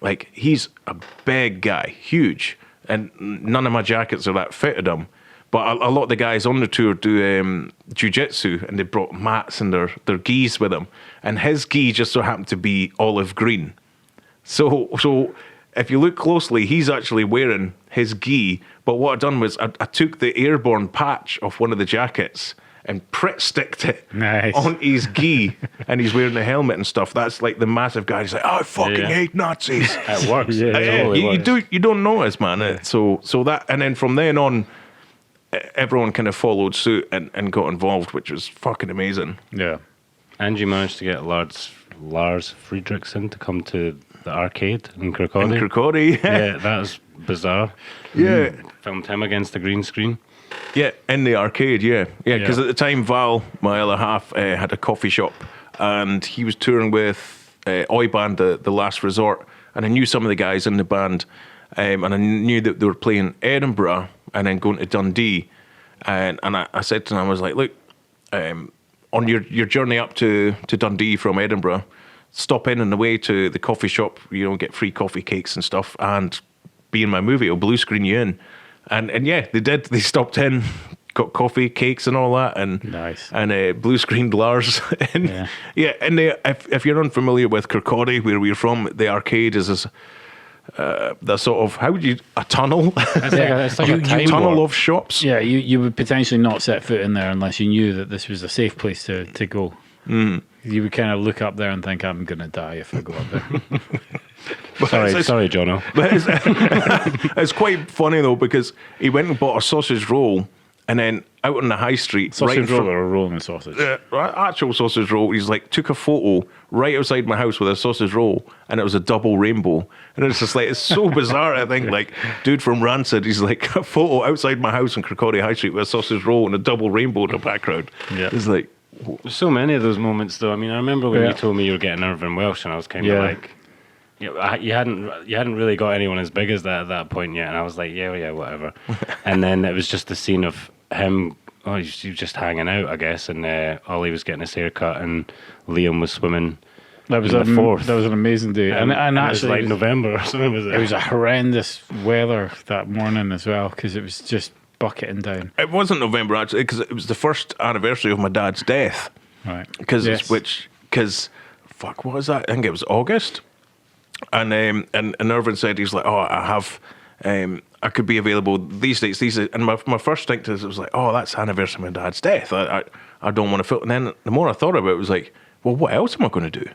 like he's a big guy, huge, and none of my jackets are that fitted him. But a lot of the guys on the tour do jiu-jitsu, and they brought mats and their gis with them. And his gi just so happened to be olive green. So if you look closely, he's actually wearing his gi. But what I've done was I took the airborne patch off one of the jackets and sticked it on his gi, and he's wearing the helmet and stuff. That's like the massive guy. He's like, "I fucking hate Nazis." It works. You don't notice, man. Yeah. So that, and then from then on, everyone kind of followed suit and got involved, which was fucking amazing. Yeah. And you managed to get Lars Friedrichsen to come to the arcade in Kirkcaldy. Yeah, that was bizarre. Yeah. Filmed him against the green screen. Yeah, in the arcade, yeah. Because at the time, Val, my other half, had a coffee shop, and he was touring with Oi Band, the Last Resort, and I knew some of the guys in the band, and I knew that they were playing Edinburgh and then going to Dundee, and I said to him, I was like, look, on your journey up to Dundee from Edinburgh, stop in on the way to the coffee shop, get free coffee cakes and stuff, and be in my movie, I'll blue screen you in. And yeah, they did. They stopped in, got coffee, cakes, and all that, and Nice. and blue screened Lars. And and if you're unfamiliar with Kirkcaldy, where we're from, the arcade is this. The sort of a tunnel, It's like a time tunnel warp. of shops. Yeah, you would potentially not set foot in there unless you knew that this was a safe place to go. You would kind of look up there and think, I'm going to die if I go up there. Sorry, Jono. But it's quite funny though, because he went and bought a sausage roll, and then out on the high street, Sausage right in roll front, or a rolling sausage? actual sausage roll. He's like took a photo right outside my house with a sausage roll, and it was a double rainbow. And it's just like, it's so bizarre. I think like dude from Rancid, he's like a photo outside my house in Kirkcaldy High Street with a sausage roll and a double rainbow in the background. Yeah. It's like, There's so many of those moments, though. I mean, I remember when Yeah. you told me you were getting Irvine Welsh, and I was kind of Yeah. like, you hadn't really got anyone as big as that at that point yet, and I was like, yeah, whatever. And then it was just the scene of him. Oh, he was just hanging out, I guess, and Ollie was getting his haircut, and Liam was swimming. That was in the fourth. That was an amazing day, and it was actually like November or something. Was it? it was a horrendous weather that morning as well, because it was just bucketing down. it wasn't November actually, because it was the first anniversary of my dad's death. Right. Because Yes. fuck, what was that? I think it was August. And Irvin said, he's like, oh, I have, I could be available these dates. And my first thing was like, oh, that's the anniversary of my dad's death. I don't want to film. And then the more I thought about it, it was like, well, what else am I going to do?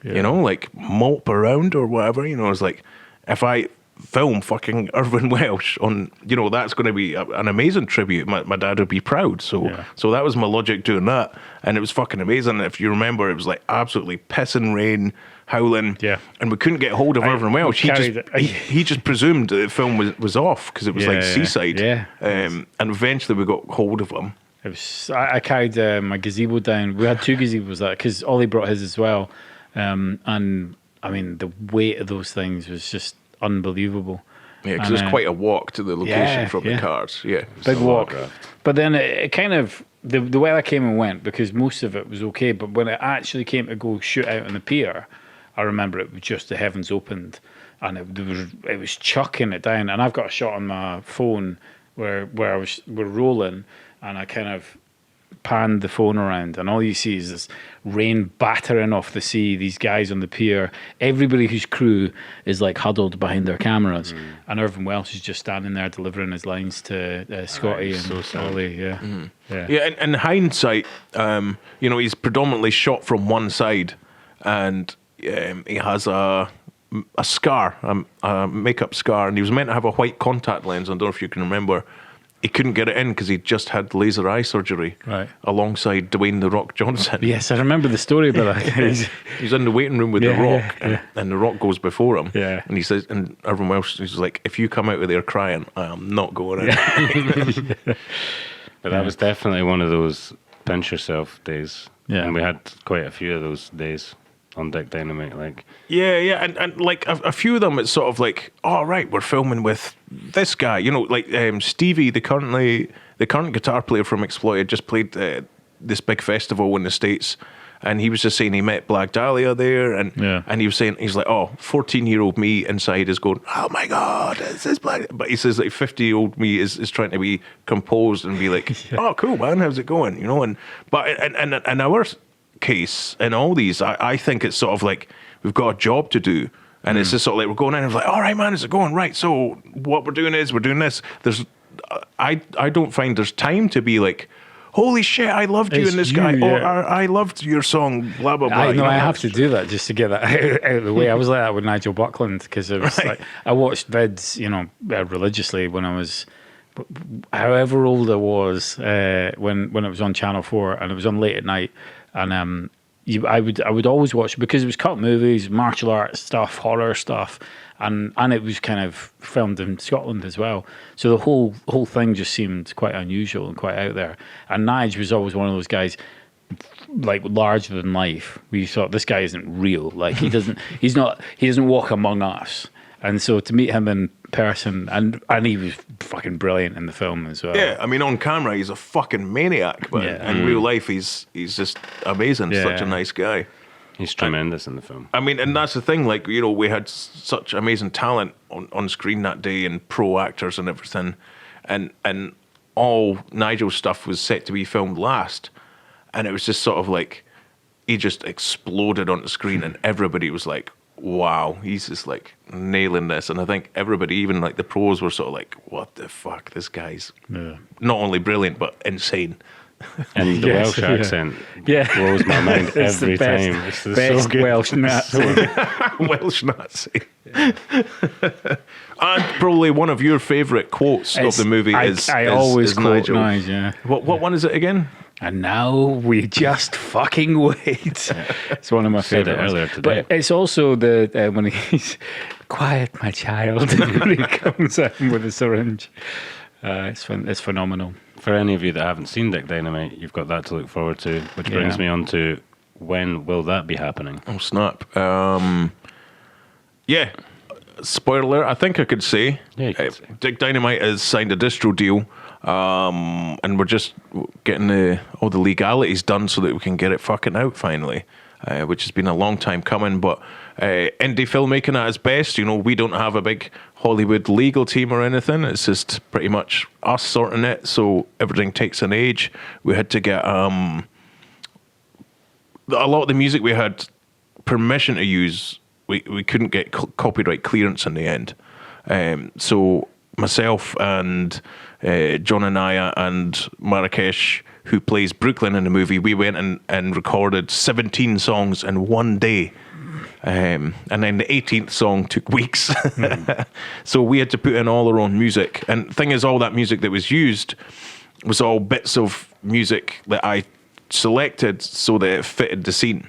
Yeah. You know, like mope around or whatever. You know, it's like, if I film fucking Irvine Welsh on, you know, that's going to be an amazing tribute. My dad would be proud. So that was my logic doing that, and it was fucking amazing. If you remember, it was like absolutely pissing rain, howling, and we couldn't get hold of Irvine Welsh. He just presumed that the film was off because it was like seaside. And eventually we got hold of him. It was. I carried my gazebo down. We had two gazebos that because Ollie brought his as well, and I mean the weight of those things was just unbelievable. Yeah, because it's quite a walk to the location from the cars. Yeah, big walk. But then it kind of the weather came and went because most of it was okay. But when it actually came to go shoot out on the pier, I remember it was just the heavens opened and it was chucking it down. And I've got a shot on my phone where we're rolling, and I kind of panned the phone around, and all you see is this rain battering off the sea, these guys on the pier, everybody whose crew is like huddled behind their cameras, and Irvine Welsh is just standing there delivering his lines to Scotty and Ollie. Yeah. In hindsight, you know, he's predominantly shot from one side, and he has a scar, a makeup scar, and he was meant to have a white contact lens. I don't know if you can remember. He couldn't get it in because he'd just had laser eye surgery alongside Dwayne "The Rock" Johnson. Yes, I remember the story about that. He's in the waiting room with The Rock, and The Rock goes before him. Yeah. And he says, and Irvine Welsh is like, if you come out of there crying, I am not going in. But that was definitely one of those pinch yourself days. Yeah. And we had quite a few of those days on Dick Dynamite. Like, and like a few of them, it's sort of like, oh, right, we're filming with this guy. You know, like Stevie, the current guitar player from Exploited, just played this big festival in the States. And he was just saying he met Black Dahlia there, and he was saying, he's like, oh, 14-year-old me inside is going, oh my God, this is Black. But he says like 50-year-old me is trying to be composed and be like, oh, cool, man, how's it going? You know, but in our case, in all these, I think it's sort of like we've got a job to do. And it's just sort of like we're going in and like, all right, man, is it going? Right, so what we're doing is we're doing this. I don't find there's time to be like, holy shit, I loved you and this guy. Yeah. Or I loved your song, blah, blah, blah. I have to do that just to get that out of the way. I was like that with Nigel Buckland because it was like, I watched vids, you know, religiously when I was, however old I was, when it was on Channel 4 and it was on late at night. And I would always watch because it was cult movies, martial arts stuff, horror stuff. And it was kind of filmed in Scotland as well. So the whole thing just seemed quite unusual and quite out there. And Nige was always one of those guys, like larger than life. We thought this guy isn't real. Like he doesn't walk among us. And so to meet him in person, and he was fucking brilliant in the film as well. Yeah, I mean on camera he's a fucking maniac, but in real life he's just amazing. Such a nice guy. he's tremendous in the film. I mean, and that's the thing, like, you know, we had such amazing talent on screen that day and pro actors and everything. And all Nigel's stuff was set to be filmed last, and it was just sort of like he just exploded on the screen, and everybody was like, wow, he's just like nailing this. And I think everybody, even like the pros, were sort of like, what the fuck, this guy's not only brilliant but insane. And the Welsh accent blows my mind every time. It's best so good. Welsh Nazi. Welsh Nazi. And probably one of your favourite quotes of the movie is always quote Nigel. Nige, yeah. What one is it again? And now we just fucking wait. It's one of my Said it favourite earlier today. But it's also the when he's quiet, my child, when he comes in with a syringe. It's phenomenal. For any of you that haven't seen Dick Dynamite, you've got that to look forward to, which brings me on to when will that be happening? Oh, snap. Yeah. Spoiler alert, I think I could say. Yeah, you could say. Dick Dynamite has signed a distro deal, and we're just getting all the legalities done so that we can get it fucking out finally, which has been a long time coming, but indie filmmaking at its best. You know, we don't have a big Hollywood legal team or anything. It's just pretty much us sorting it, so everything takes an age. We had to get a lot of the music we had permission to use. We couldn't get copyright clearance in the end. So myself and John Anaya and Marrakesh, who plays Brooklyn in the movie, we went and recorded 17 songs in one day. And then the 18th song took weeks. So we had to put in all our own music. And the thing is, all that music that was used was all bits of music that I selected so that it fitted the scene.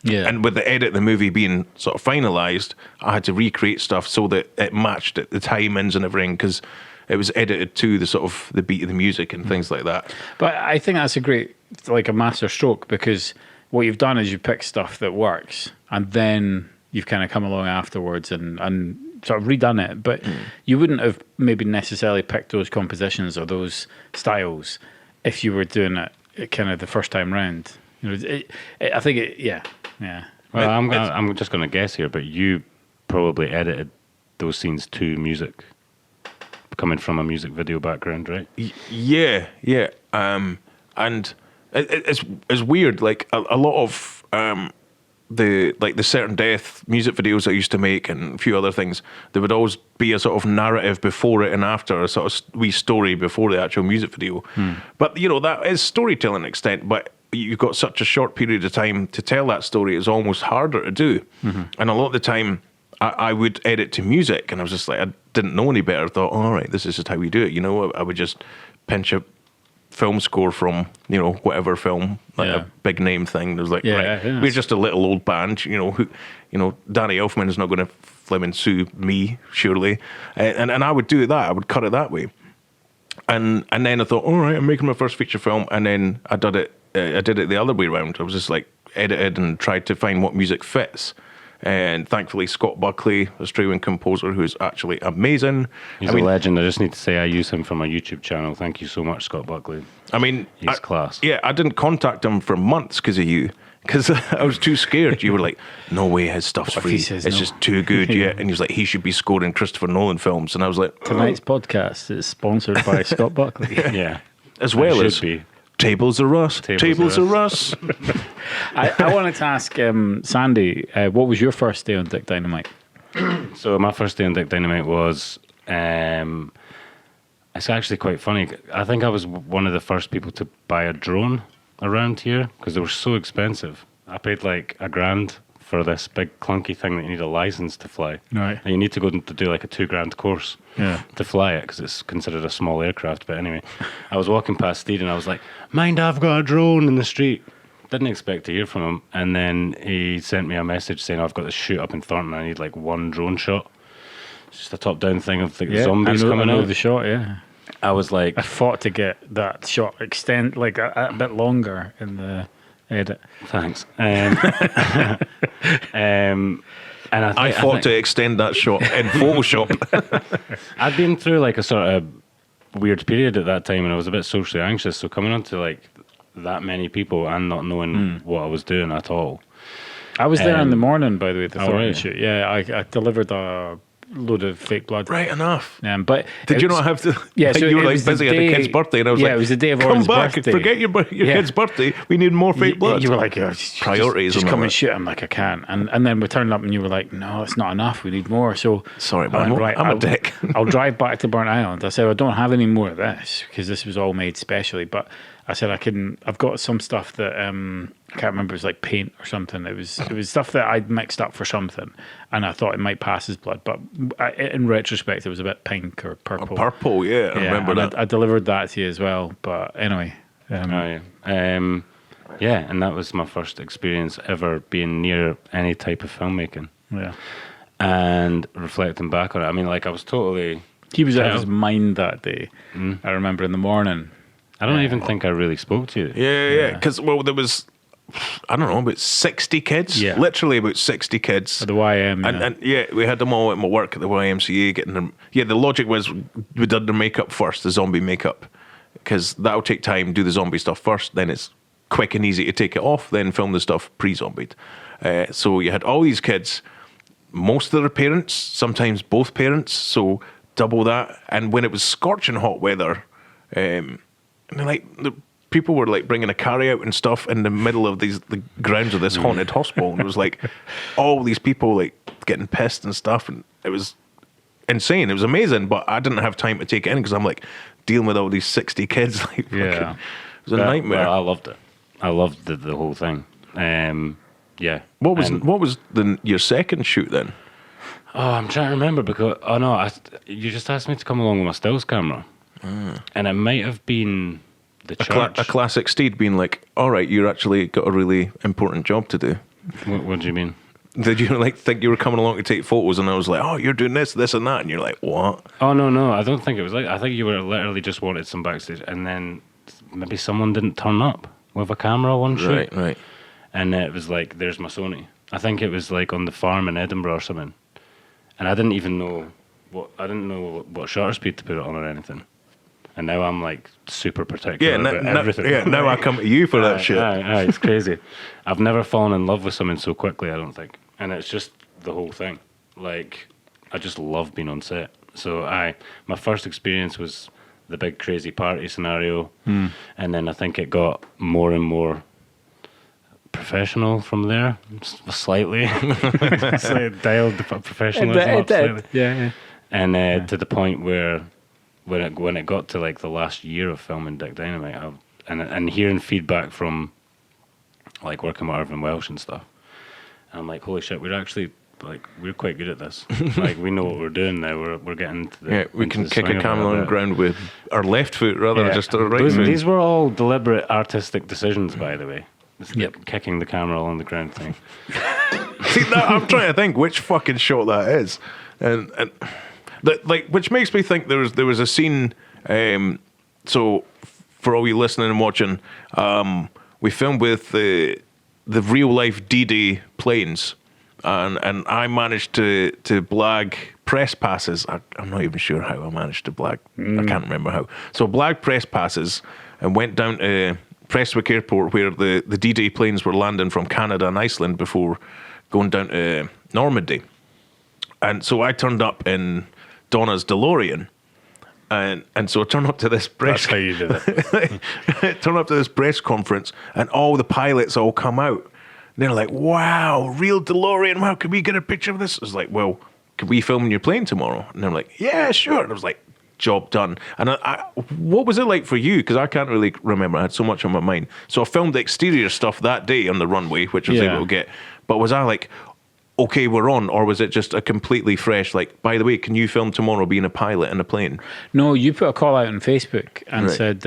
Yeah. And with the edit of the movie being sort of finalised, I had to recreate stuff so that it matched the timings and everything, because it was edited to the sort of the beat of the music and things like that. But I think that's a master stroke, because what you've done is you pick stuff that works, and then you've kind of come along afterwards and sort of redone it. But you wouldn't have maybe necessarily picked those compositions or those styles if you were doing it kind of the first time round. You know, I think yeah. Well, I'm just going to guess here, but you probably edited those scenes to music, coming from a music video background, right? Yeah. And it's weird. Like a lot of the Certain Death music videos I used to make and a few other things, there would always be a sort of narrative before it and after, a sort of wee story before the actual music video. But you know, that is storytelling extent, but you've got such a short period of time to tell that story. It's almost harder to do. And a lot of the time I would edit to music, and I was just like, I didn't know any better. I thought, all right, this is just how we do it. You know, I would just pinch a film score from, you know, whatever film, like a big name thing. There's like, we're just a little old band, you know, who, you know, Danny Elfman is not going to flim sue me, surely. And I would do that. I would cut it that way. And then I thought, all right, I'm making my first feature film. And then I did it the other way around. I was just like edited and tried to find what music fits. And thankfully, Scott Buckley, Australian composer, who's actually amazing. He's a legend. I just need to say I use him for my YouTube channel. Thank you so much, Scott Buckley. I mean, he's class. Yeah, I didn't contact him for months because of you. Because I was too scared. You were like, no way, his stuff's free. It's just too good. Yeah. And he was like, he should be scoring Christopher Nolan films. And I was like, tonight's podcast is sponsored by Scott Buckley. Yeah. As well as be. Tables are us. Tables are us. I wanted to ask Sandy, what was your first day on Dick Dynamite? So my first day on Dick Dynamite was, it's actually quite funny. I think I was one of the first people to buy a drone around here because they were so expensive. I paid like $1,000 for this big clunky thing that you need a license to fly. Right. And you need to go to do like a $2,000 course to fly it because it's considered a small aircraft. But anyway, I was walking past Steed and I was like, mind, I've got a drone in the street. Didn't expect to hear from him. And then he sent me a message saying, I've got this shoot up in Thornton. I need like one drone shot. It's just a top-down thing of the zombies coming out. The shot, yeah. I was like... I fought to get that shot extend like a bit longer in the edit. Thanks. And I fought to extend that shot in Photoshop. I'd been through like a sort of weird period at that time and I was a bit socially anxious. So coming on to like that many people and not knowing what I was doing at all. I was there in the morning, by the way, the Thornton shoot. Yeah, I delivered a load of fake blood. Right enough. But Did you not have to? Yeah, like, so you were it like was the busy at the day- kid's birthday, and I was like, it was the day of come Oren's back, birthday. forget your Yeah. kid's birthday. We need more fake blood. You were like, oh, just, Priorities Just and come all and that. shoot. I'm like, I can't. And then we turned up, and you were like, no, it's not enough. We need more. So Sorry, I man. went, I'm a dick. I'll drive back to Burnt Island. I said, I don't have any more of this because this was all made specially. But I said, I've got some stuff that I can't remember. It was like paint or something. It was stuff that I'd mixed up for something, and I thought it might pass as blood. But in retrospect, it was a bit pink or purple. Purple, yeah, I remember and that. I delivered that to you as well. But anyway, Yeah, and that was my first experience ever being near any type of filmmaking. yeah. And reflecting back on it, I mean, like I was totally. He was out of his mind that day. Mm. I remember in the morning. I don't even think I really spoke to you. Yeah. Because well, there was, I don't know, about 60 kids. Yeah. Literally about 60 kids. At the YM. And we had them all at my work at the YMCA getting them. Yeah, the logic was we did their makeup first, the zombie makeup, because that'll take time. Do the zombie stuff first, then it's quick and easy to take it off. Then film the stuff pre-zombied. So you had all these kids, most of their parents, sometimes both parents, so double that. And when it was scorching hot weather, and like the people were like bringing a carry out and stuff in the middle of the grounds of this haunted hospital, and it was like all these people like getting pissed and stuff, and it was insane. It was amazing, but I didn't have time to take it in because I'm like dealing with all these 60 kids. Like, Yeah. fucking, it was a nightmare. Well, I loved it. I loved the whole thing. Yeah. What was And- your second shoot then? Oh, I'm trying to remember because you just asked me to come along with my stills camera, and it might have been the church. A classic Steed being like, all right, you're actually got a really important job to do. What do you mean? Did you like think you were coming along to take photos, and I was like, oh, you're doing this, and that, and you're like, what? Oh no, I don't think it was like. I think you were literally just wanted some backstage, and then maybe someone didn't turn up with a camera one shoot, Right. and it was like, there's my Sony. I think it was like on the farm in Edinburgh or something, and I didn't even know what shutter speed to put it on or anything. And now I'm like super particular about everything. Now I come to you for that shit. Aye, it's crazy. I've never fallen in love with something so quickly, I don't think. And it's just the whole thing. Like, I just love being on set. So my first experience was the big crazy party scenario. And then I think it got more and more professional from there, slightly. So dialed the professionalism up slightly. Yeah. And to the point where when it got to like the last year of filming Dick Dynamite, and hearing feedback from like working with Irvine Welsh and stuff, I'm like, holy shit, we're quite good at this. Like, we know what we're doing now. We're getting to the We into can the kick swing a of it camera on the bit. ground with our left foot rather than just our right foot. These were all deliberate artistic decisions, by the way. It's the Yep. kicking the camera on the ground thing. See, I'm trying to think which fucking shot that is, and like, which makes me think there was a scene. So for all you listening and watching, we filmed with the real life D-Day planes, and I managed to blag press passes. I'm not even sure how I managed to blag. I can't remember how. So blagged press passes and went down to Prestwick Airport where the D-Day planes were landing from Canada and Iceland before going down to Normandy. And so I turned up in Donna's DeLorean. And so I turned up to this press. That's how you did it. I turned up to this press conference, and all the pilots all come out. And they're like, "Wow, real DeLorean! Wow, can we get a picture of this?" I was like, "Well, can we film in your plane tomorrow?" And they're like, "Yeah, sure." And I was like, "Job done." And what was it like for you? Because I can't really remember. I had so much on my mind. So I filmed the exterior stuff that day on the runway, which I was able to get. But was I like, okay, we're on, or was it just a completely fresh, like, by the way, can you film tomorrow being a pilot in a plane? No, you put a call out on Facebook and Right. said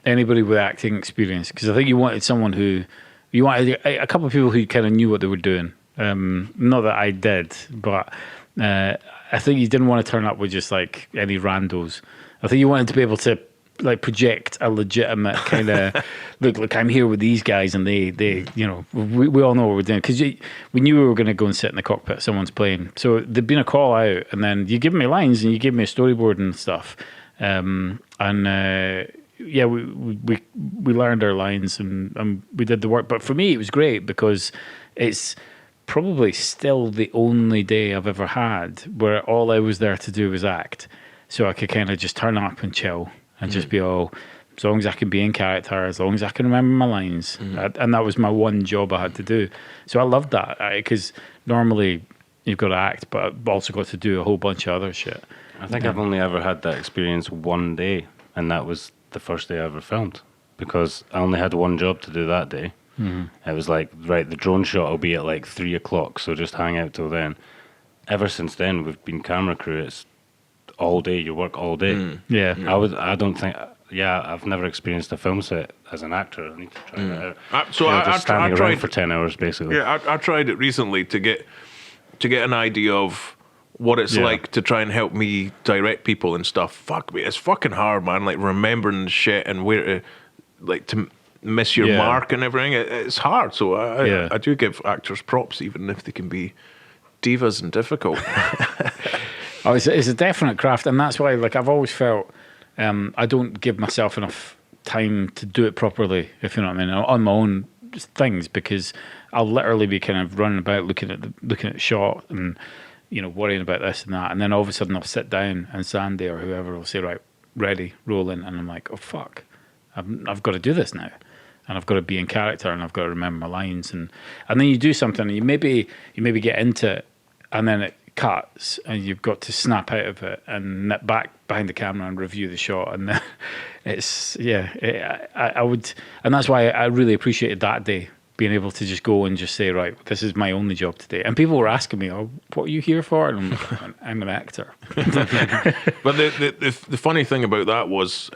anybody with acting experience, because I think you wanted a couple of people who kind of knew what they were doing. Not that I did, but I think you didn't want to turn up with just like any randos. I think you wanted to be able to like project a legitimate kind of look, I'm here with these guys, and they you know, we all know what we're doing, because we knew we were going to go and sit in the cockpit of someone's plane. So there'd been a call out, and then you give me lines and you give me a storyboard and stuff, yeah, we learned our lines and we did the work. But for me, it was great because it's probably still the only day I've ever had where all I was there to do was act. So I could kind of just turn up and chill and just be all, as long as I can be in character, as long as I can remember my lines. And that was my one job I had to do. So I loved that, because normally you've got to act, but I've also got to do a whole bunch of other shit. I think I've only ever had that experience one day, and that was the first day I ever filmed, because I only had one job to do that day. It was like, right, the drone shot will be at like 3 o'clock, so just hang out till then. Ever since then, we've been camera crew. It's all day. You work all day. Yeah. I've never experienced a film set as an actor. I need to try that out. So Just standing around for 10 hours, basically. Yeah, I tried it recently to get an idea of what it's like to try and help me direct people and stuff. Fuck me, it's fucking hard, man. Like remembering shit and where to, like, to miss your mark and everything. It's hard. So I do give actors props, even if they can be divas and difficult. It's a definite craft, and that's why, like, I've always felt I don't give myself enough time to do it properly, if you know what I mean, on my own things, because I'll literally be kind of running about looking at the shot and, you know, worrying about this and that, and then all of a sudden I'll sit down and Sandy or whoever will say, right, ready, rolling, and I'm like, oh fuck, I've got to do this now, and I've got to be in character, and I've got to remember my lines, and then you do something, and you maybe get into it, and then it cuts, and you've got to snap out of it and nip back behind the camera and review the shot, and then I would, and that's why I really appreciated that day, being able to just go and just say, right, this is my only job today. And people were asking me, oh, what are you here for? And I'm like, I'm an actor. But the funny thing about that was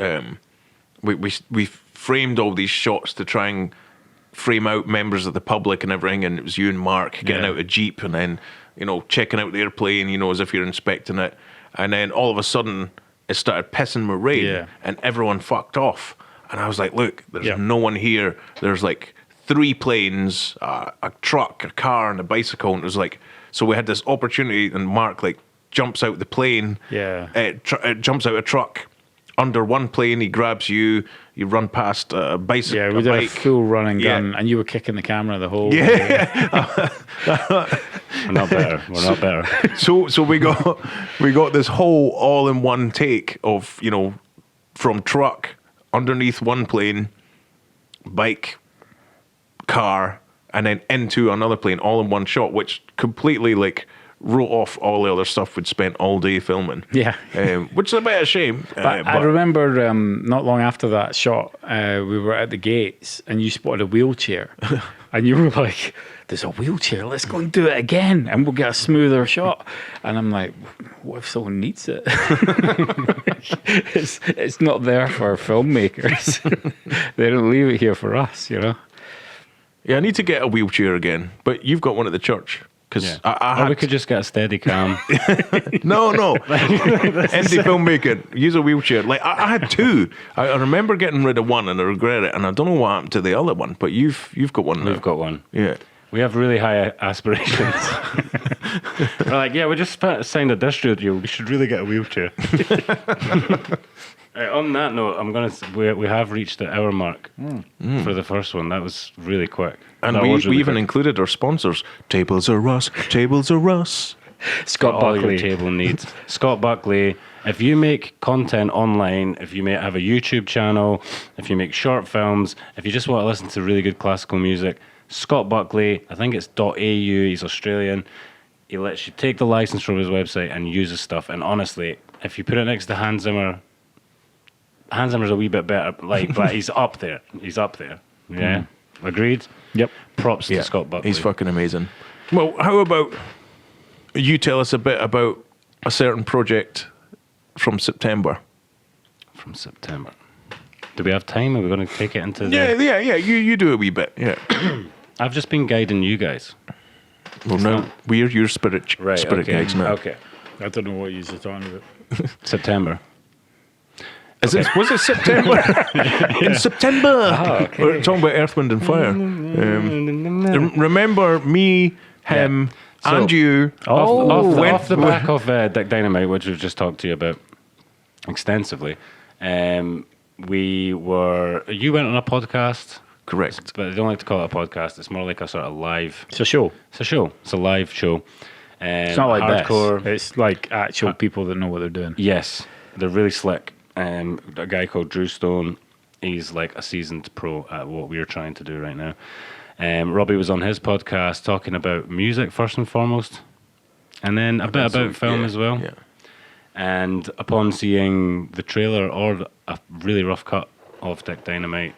we framed all these shots to try and frame out members of the public and everything, and it was you and Mark getting out a Jeep and then, you know, checking out the airplane, you know, as if you're inspecting it. And then all of a sudden it started pissing with rain and everyone fucked off. And I was like, look, there's no one here. There's like 3 planes, a truck, a car, and a bicycle. And it was like, so we had this opportunity, and Mark like jumps out the plane, jumps out a truck. Under one plane, he grabs you. You run past a bicycle. Yeah, we did a full run and gun, and you were kicking the camera the whole way. We're not better. So we got this whole all-in-one take of, you know, from truck, underneath one plane, bike, car, and then into another plane, all in one shot, which completely like wrote off all the other stuff we'd spent all day filming. Yeah. Which is a bit of a shame. But I remember not long after that shot, we were at the gates and you spotted a wheelchair. And you were like, there's a wheelchair, let's go and do it again and we'll get a smoother shot. And I'm like, what if someone needs it? It's not there for filmmakers. They don't leave it here for us, you know? Yeah, I need to get a wheelchair again, but you've got one at the church. Because we could just get a steady cam. No. Indie filmmaking. Use a wheelchair. Like I had 2. I remember getting rid of one and I regret it, and I don't know what happened to the other one. But you've got one now. We've got one. Yeah. We have really high aspirations. We're like, we just signed a distro deal. We should really get a wheelchair. On that note, we have reached the hour mark for the first one. That was really quick. And we even included our sponsors. Tables are Russ. Scott Buckley. All your table needs. Scott Buckley. If you make content online, if you have a YouTube channel, if you make short films, if you just want to listen to really good classical music, Scott Buckley, I think it's .au, he's Australian. He lets you take the license from his website and use his stuff. And honestly, if you put it next to Hans Zimmer's a wee bit better, but he's up there. Yeah. Agreed? Yep. Props to Scott Buckley. He's fucking amazing. Well, how about you tell us a bit about a certain project from September? From September. Do we have time? Are we going to take it into Yeah. You do a wee bit, yeah. I've just been guiding you guys. Well, we're your spirit guides now. Okay. I don't know what you're talking about. September. Was it September? In September. Oh, okay. We're talking about Earth, Wind and Fire. Remember me, him, and you. Off the back of Dick Dynamite, which we've just talked to you about extensively. You went on a podcast Correct. But they don't like to call it a podcast. It's more like a sort of live. It's a show. It's a show. It's a live show. It's not like hardcore. this. It's like actual people that know what they're doing. Yes, they're really slick. A guy called Drew Stone. He's like a seasoned pro at what we're trying to do right now. Robbie was on his podcast talking about music first and foremost, and then a bit about film as well. Yeah. And upon seeing the trailer or a really rough cut of Dick Dynamite,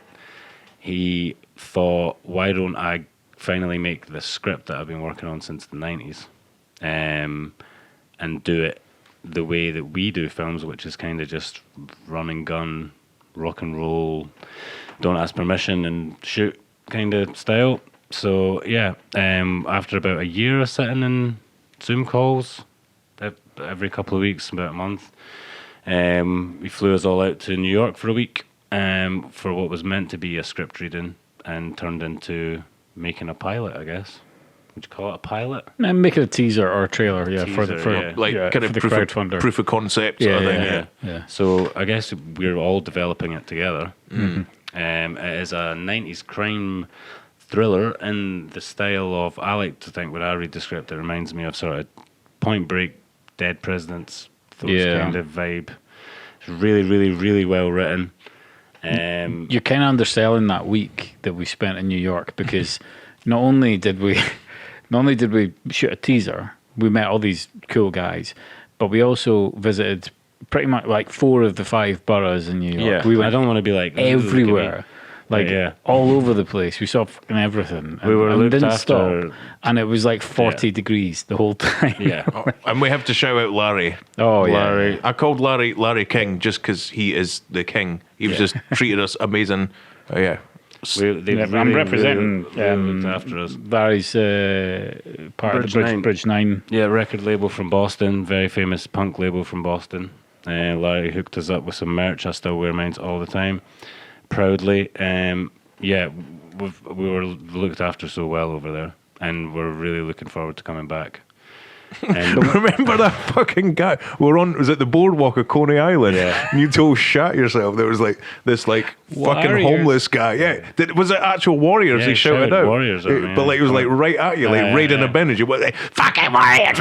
he thought, why don't I finally make the script that I've been working on since the 90s and do it the way that we do films, which is kind of just run and gun, rock and roll, don't ask permission and shoot kind of style. So yeah, after about a year of sitting in Zoom calls every couple of weeks, about a month, he flew us all out to New York for a week for what was meant to be a script reading and turned into making a pilot, I guess. Would you call it a pilot? Make it a teaser or a trailer, Kind for of the crowdfunder. proof of concept sort of thing. Yeah. So I guess we're all developing it together. Mm-hmm. It is a 90s crime thriller in the style of, I like to think when I read the script, it reminds me of sort of Point Break, Dead Presidents, those kind of vibe. It's really, really, really well written. You're kind of underselling that week that we spent in New York, because not only did we shoot a teaser, we met all these cool guys, but we also visited pretty much like 4 of the 5 boroughs in New York. Yeah, We went I don't want to be like everywhere, all over the place. We saw fucking everything. We were looked didn't after. stop, and it was like 40 degrees the whole time. Yeah. And we have to shout out Larry. Oh yeah. Larry. I called Larry King just because he is the king. He was just treated us amazing. Yeah. I'm representing really looked after us. Larry's part of the Bridge 9. Yeah, record label from Boston, very famous punk label from Boston. Larry hooked us up with some merch. I still wear mine all the time, proudly. We were looked after so well over there, and we're really looking forward to coming back. Remember that fucking guy? Was it the boardwalk of Coney Island? Yeah. And you told shat yourself. There was like this fucking Warriors. homeless guy. Yeah. Was it actual warriors? Yeah, He shouted out. Warriors at me, But like it was like right at you, like raiding a bin. And you went like, fucking warriors,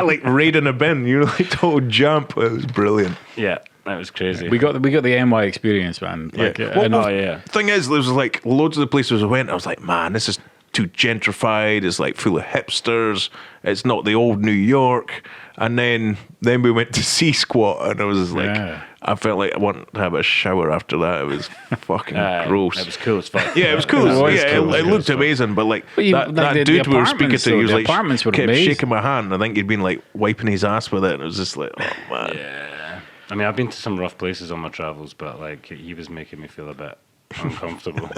like raiding a bin. You were like total jump. It was brilliant. Yeah, that was crazy. We got the NY experience, man. Like, Thing is, there was like loads of the places I went. I was like, man, this is too gentrified. It's like full of hipsters. It's not the old New York. And then we went to C Squat, and I was just like, I felt like I wanted to have a shower after that. It was fucking gross. It was cool as fuck. Yeah, it was cool. It looked amazing, but like that dude we were speaking to, he was like kept shaking my hand. I think he'd been like wiping his ass with it, and it was just like, oh man. Yeah. I mean, I've been to some rough places on my travels, but like he was making me feel a bit uncomfortable.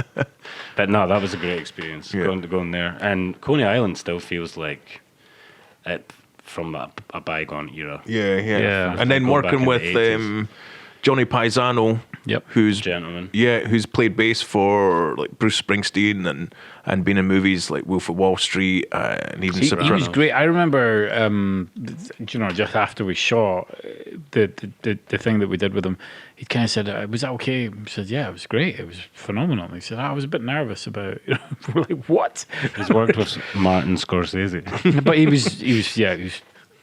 But no, that was a great experience going there. And Coney Island still feels like it from a bygone era. Yeah. And then working with Johnny Paisano, who's played bass for like Bruce Springsteen and been in movies like Wolf of Wall Street and even Superterranean. He was great. I remember, just after we shot the thing that we did with him, he kind of said, "Was that okay?" I said, "Yeah, it was great. It was phenomenal." And he said, "I was a bit nervous about." We're like, "What?" He's worked with Martin Scorsese, but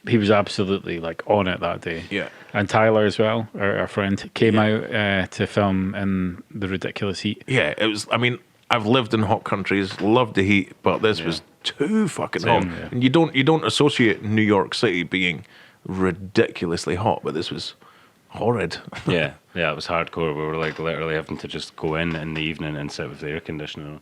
he was absolutely like on it that day. Yeah. And Tyler as well, our friend, came out to film in the ridiculous heat. Yeah, it was. I mean, I've lived in hot countries, loved the heat, but this was too fucking hot. Yeah. And you don't associate New York City being ridiculously hot, but this was horrid. yeah, it was hardcore. We were like literally having to just go in the evening and sit with the air conditioner.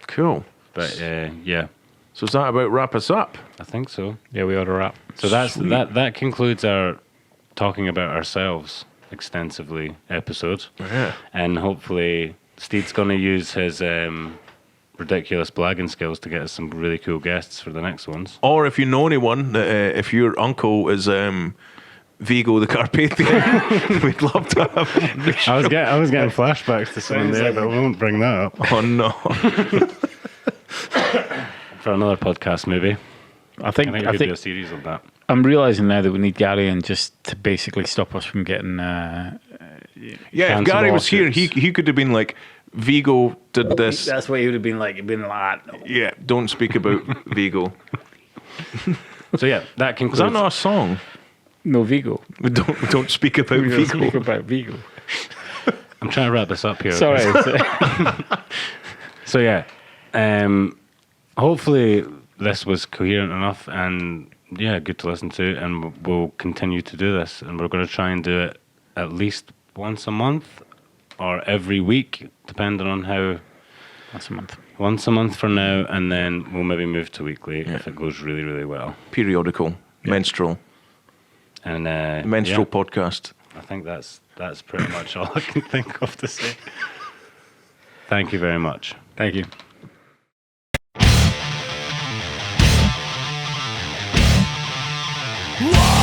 Cool. But yeah. So is that about wrap us up? I think so. Yeah, we ought to wrap. So that concludes our talking about ourselves extensively episode. Yeah. And hopefully Steed's going to use his ridiculous blagging skills to get us some really cool guests for the next ones. Or if you know anyone, if your uncle is Vigo the Carpathian, we'd love to have him on the show. I was getting flashbacks to someone there, but we won't bring that up. Oh no. For another podcast, maybe. I think we could do a series of that. I'm realizing now that we need Gary in just to basically stop us from getting. If Gary was here, he could have been like Vigo did this. That's what he would have been like. He'd been like, no. Yeah, don't speak about Vigo. So yeah, that Is concludes. that not a song? No, Vigo. We don't speak about We don't Vigo. speak about Vigo. I'm trying to wrap this up here. Sorry. So yeah, hopefully this was coherent enough and yeah, good to listen to, and we'll continue to do this, and we're going to try and do it at least once a month or every week, depending on how. Once a month. Once a month for now, and then we'll maybe move to weekly if it goes really, really well. Periodical, menstrual, And menstrual podcast. I think that's pretty much all I can think of to say. Thank you very much. Thank you. Whoa!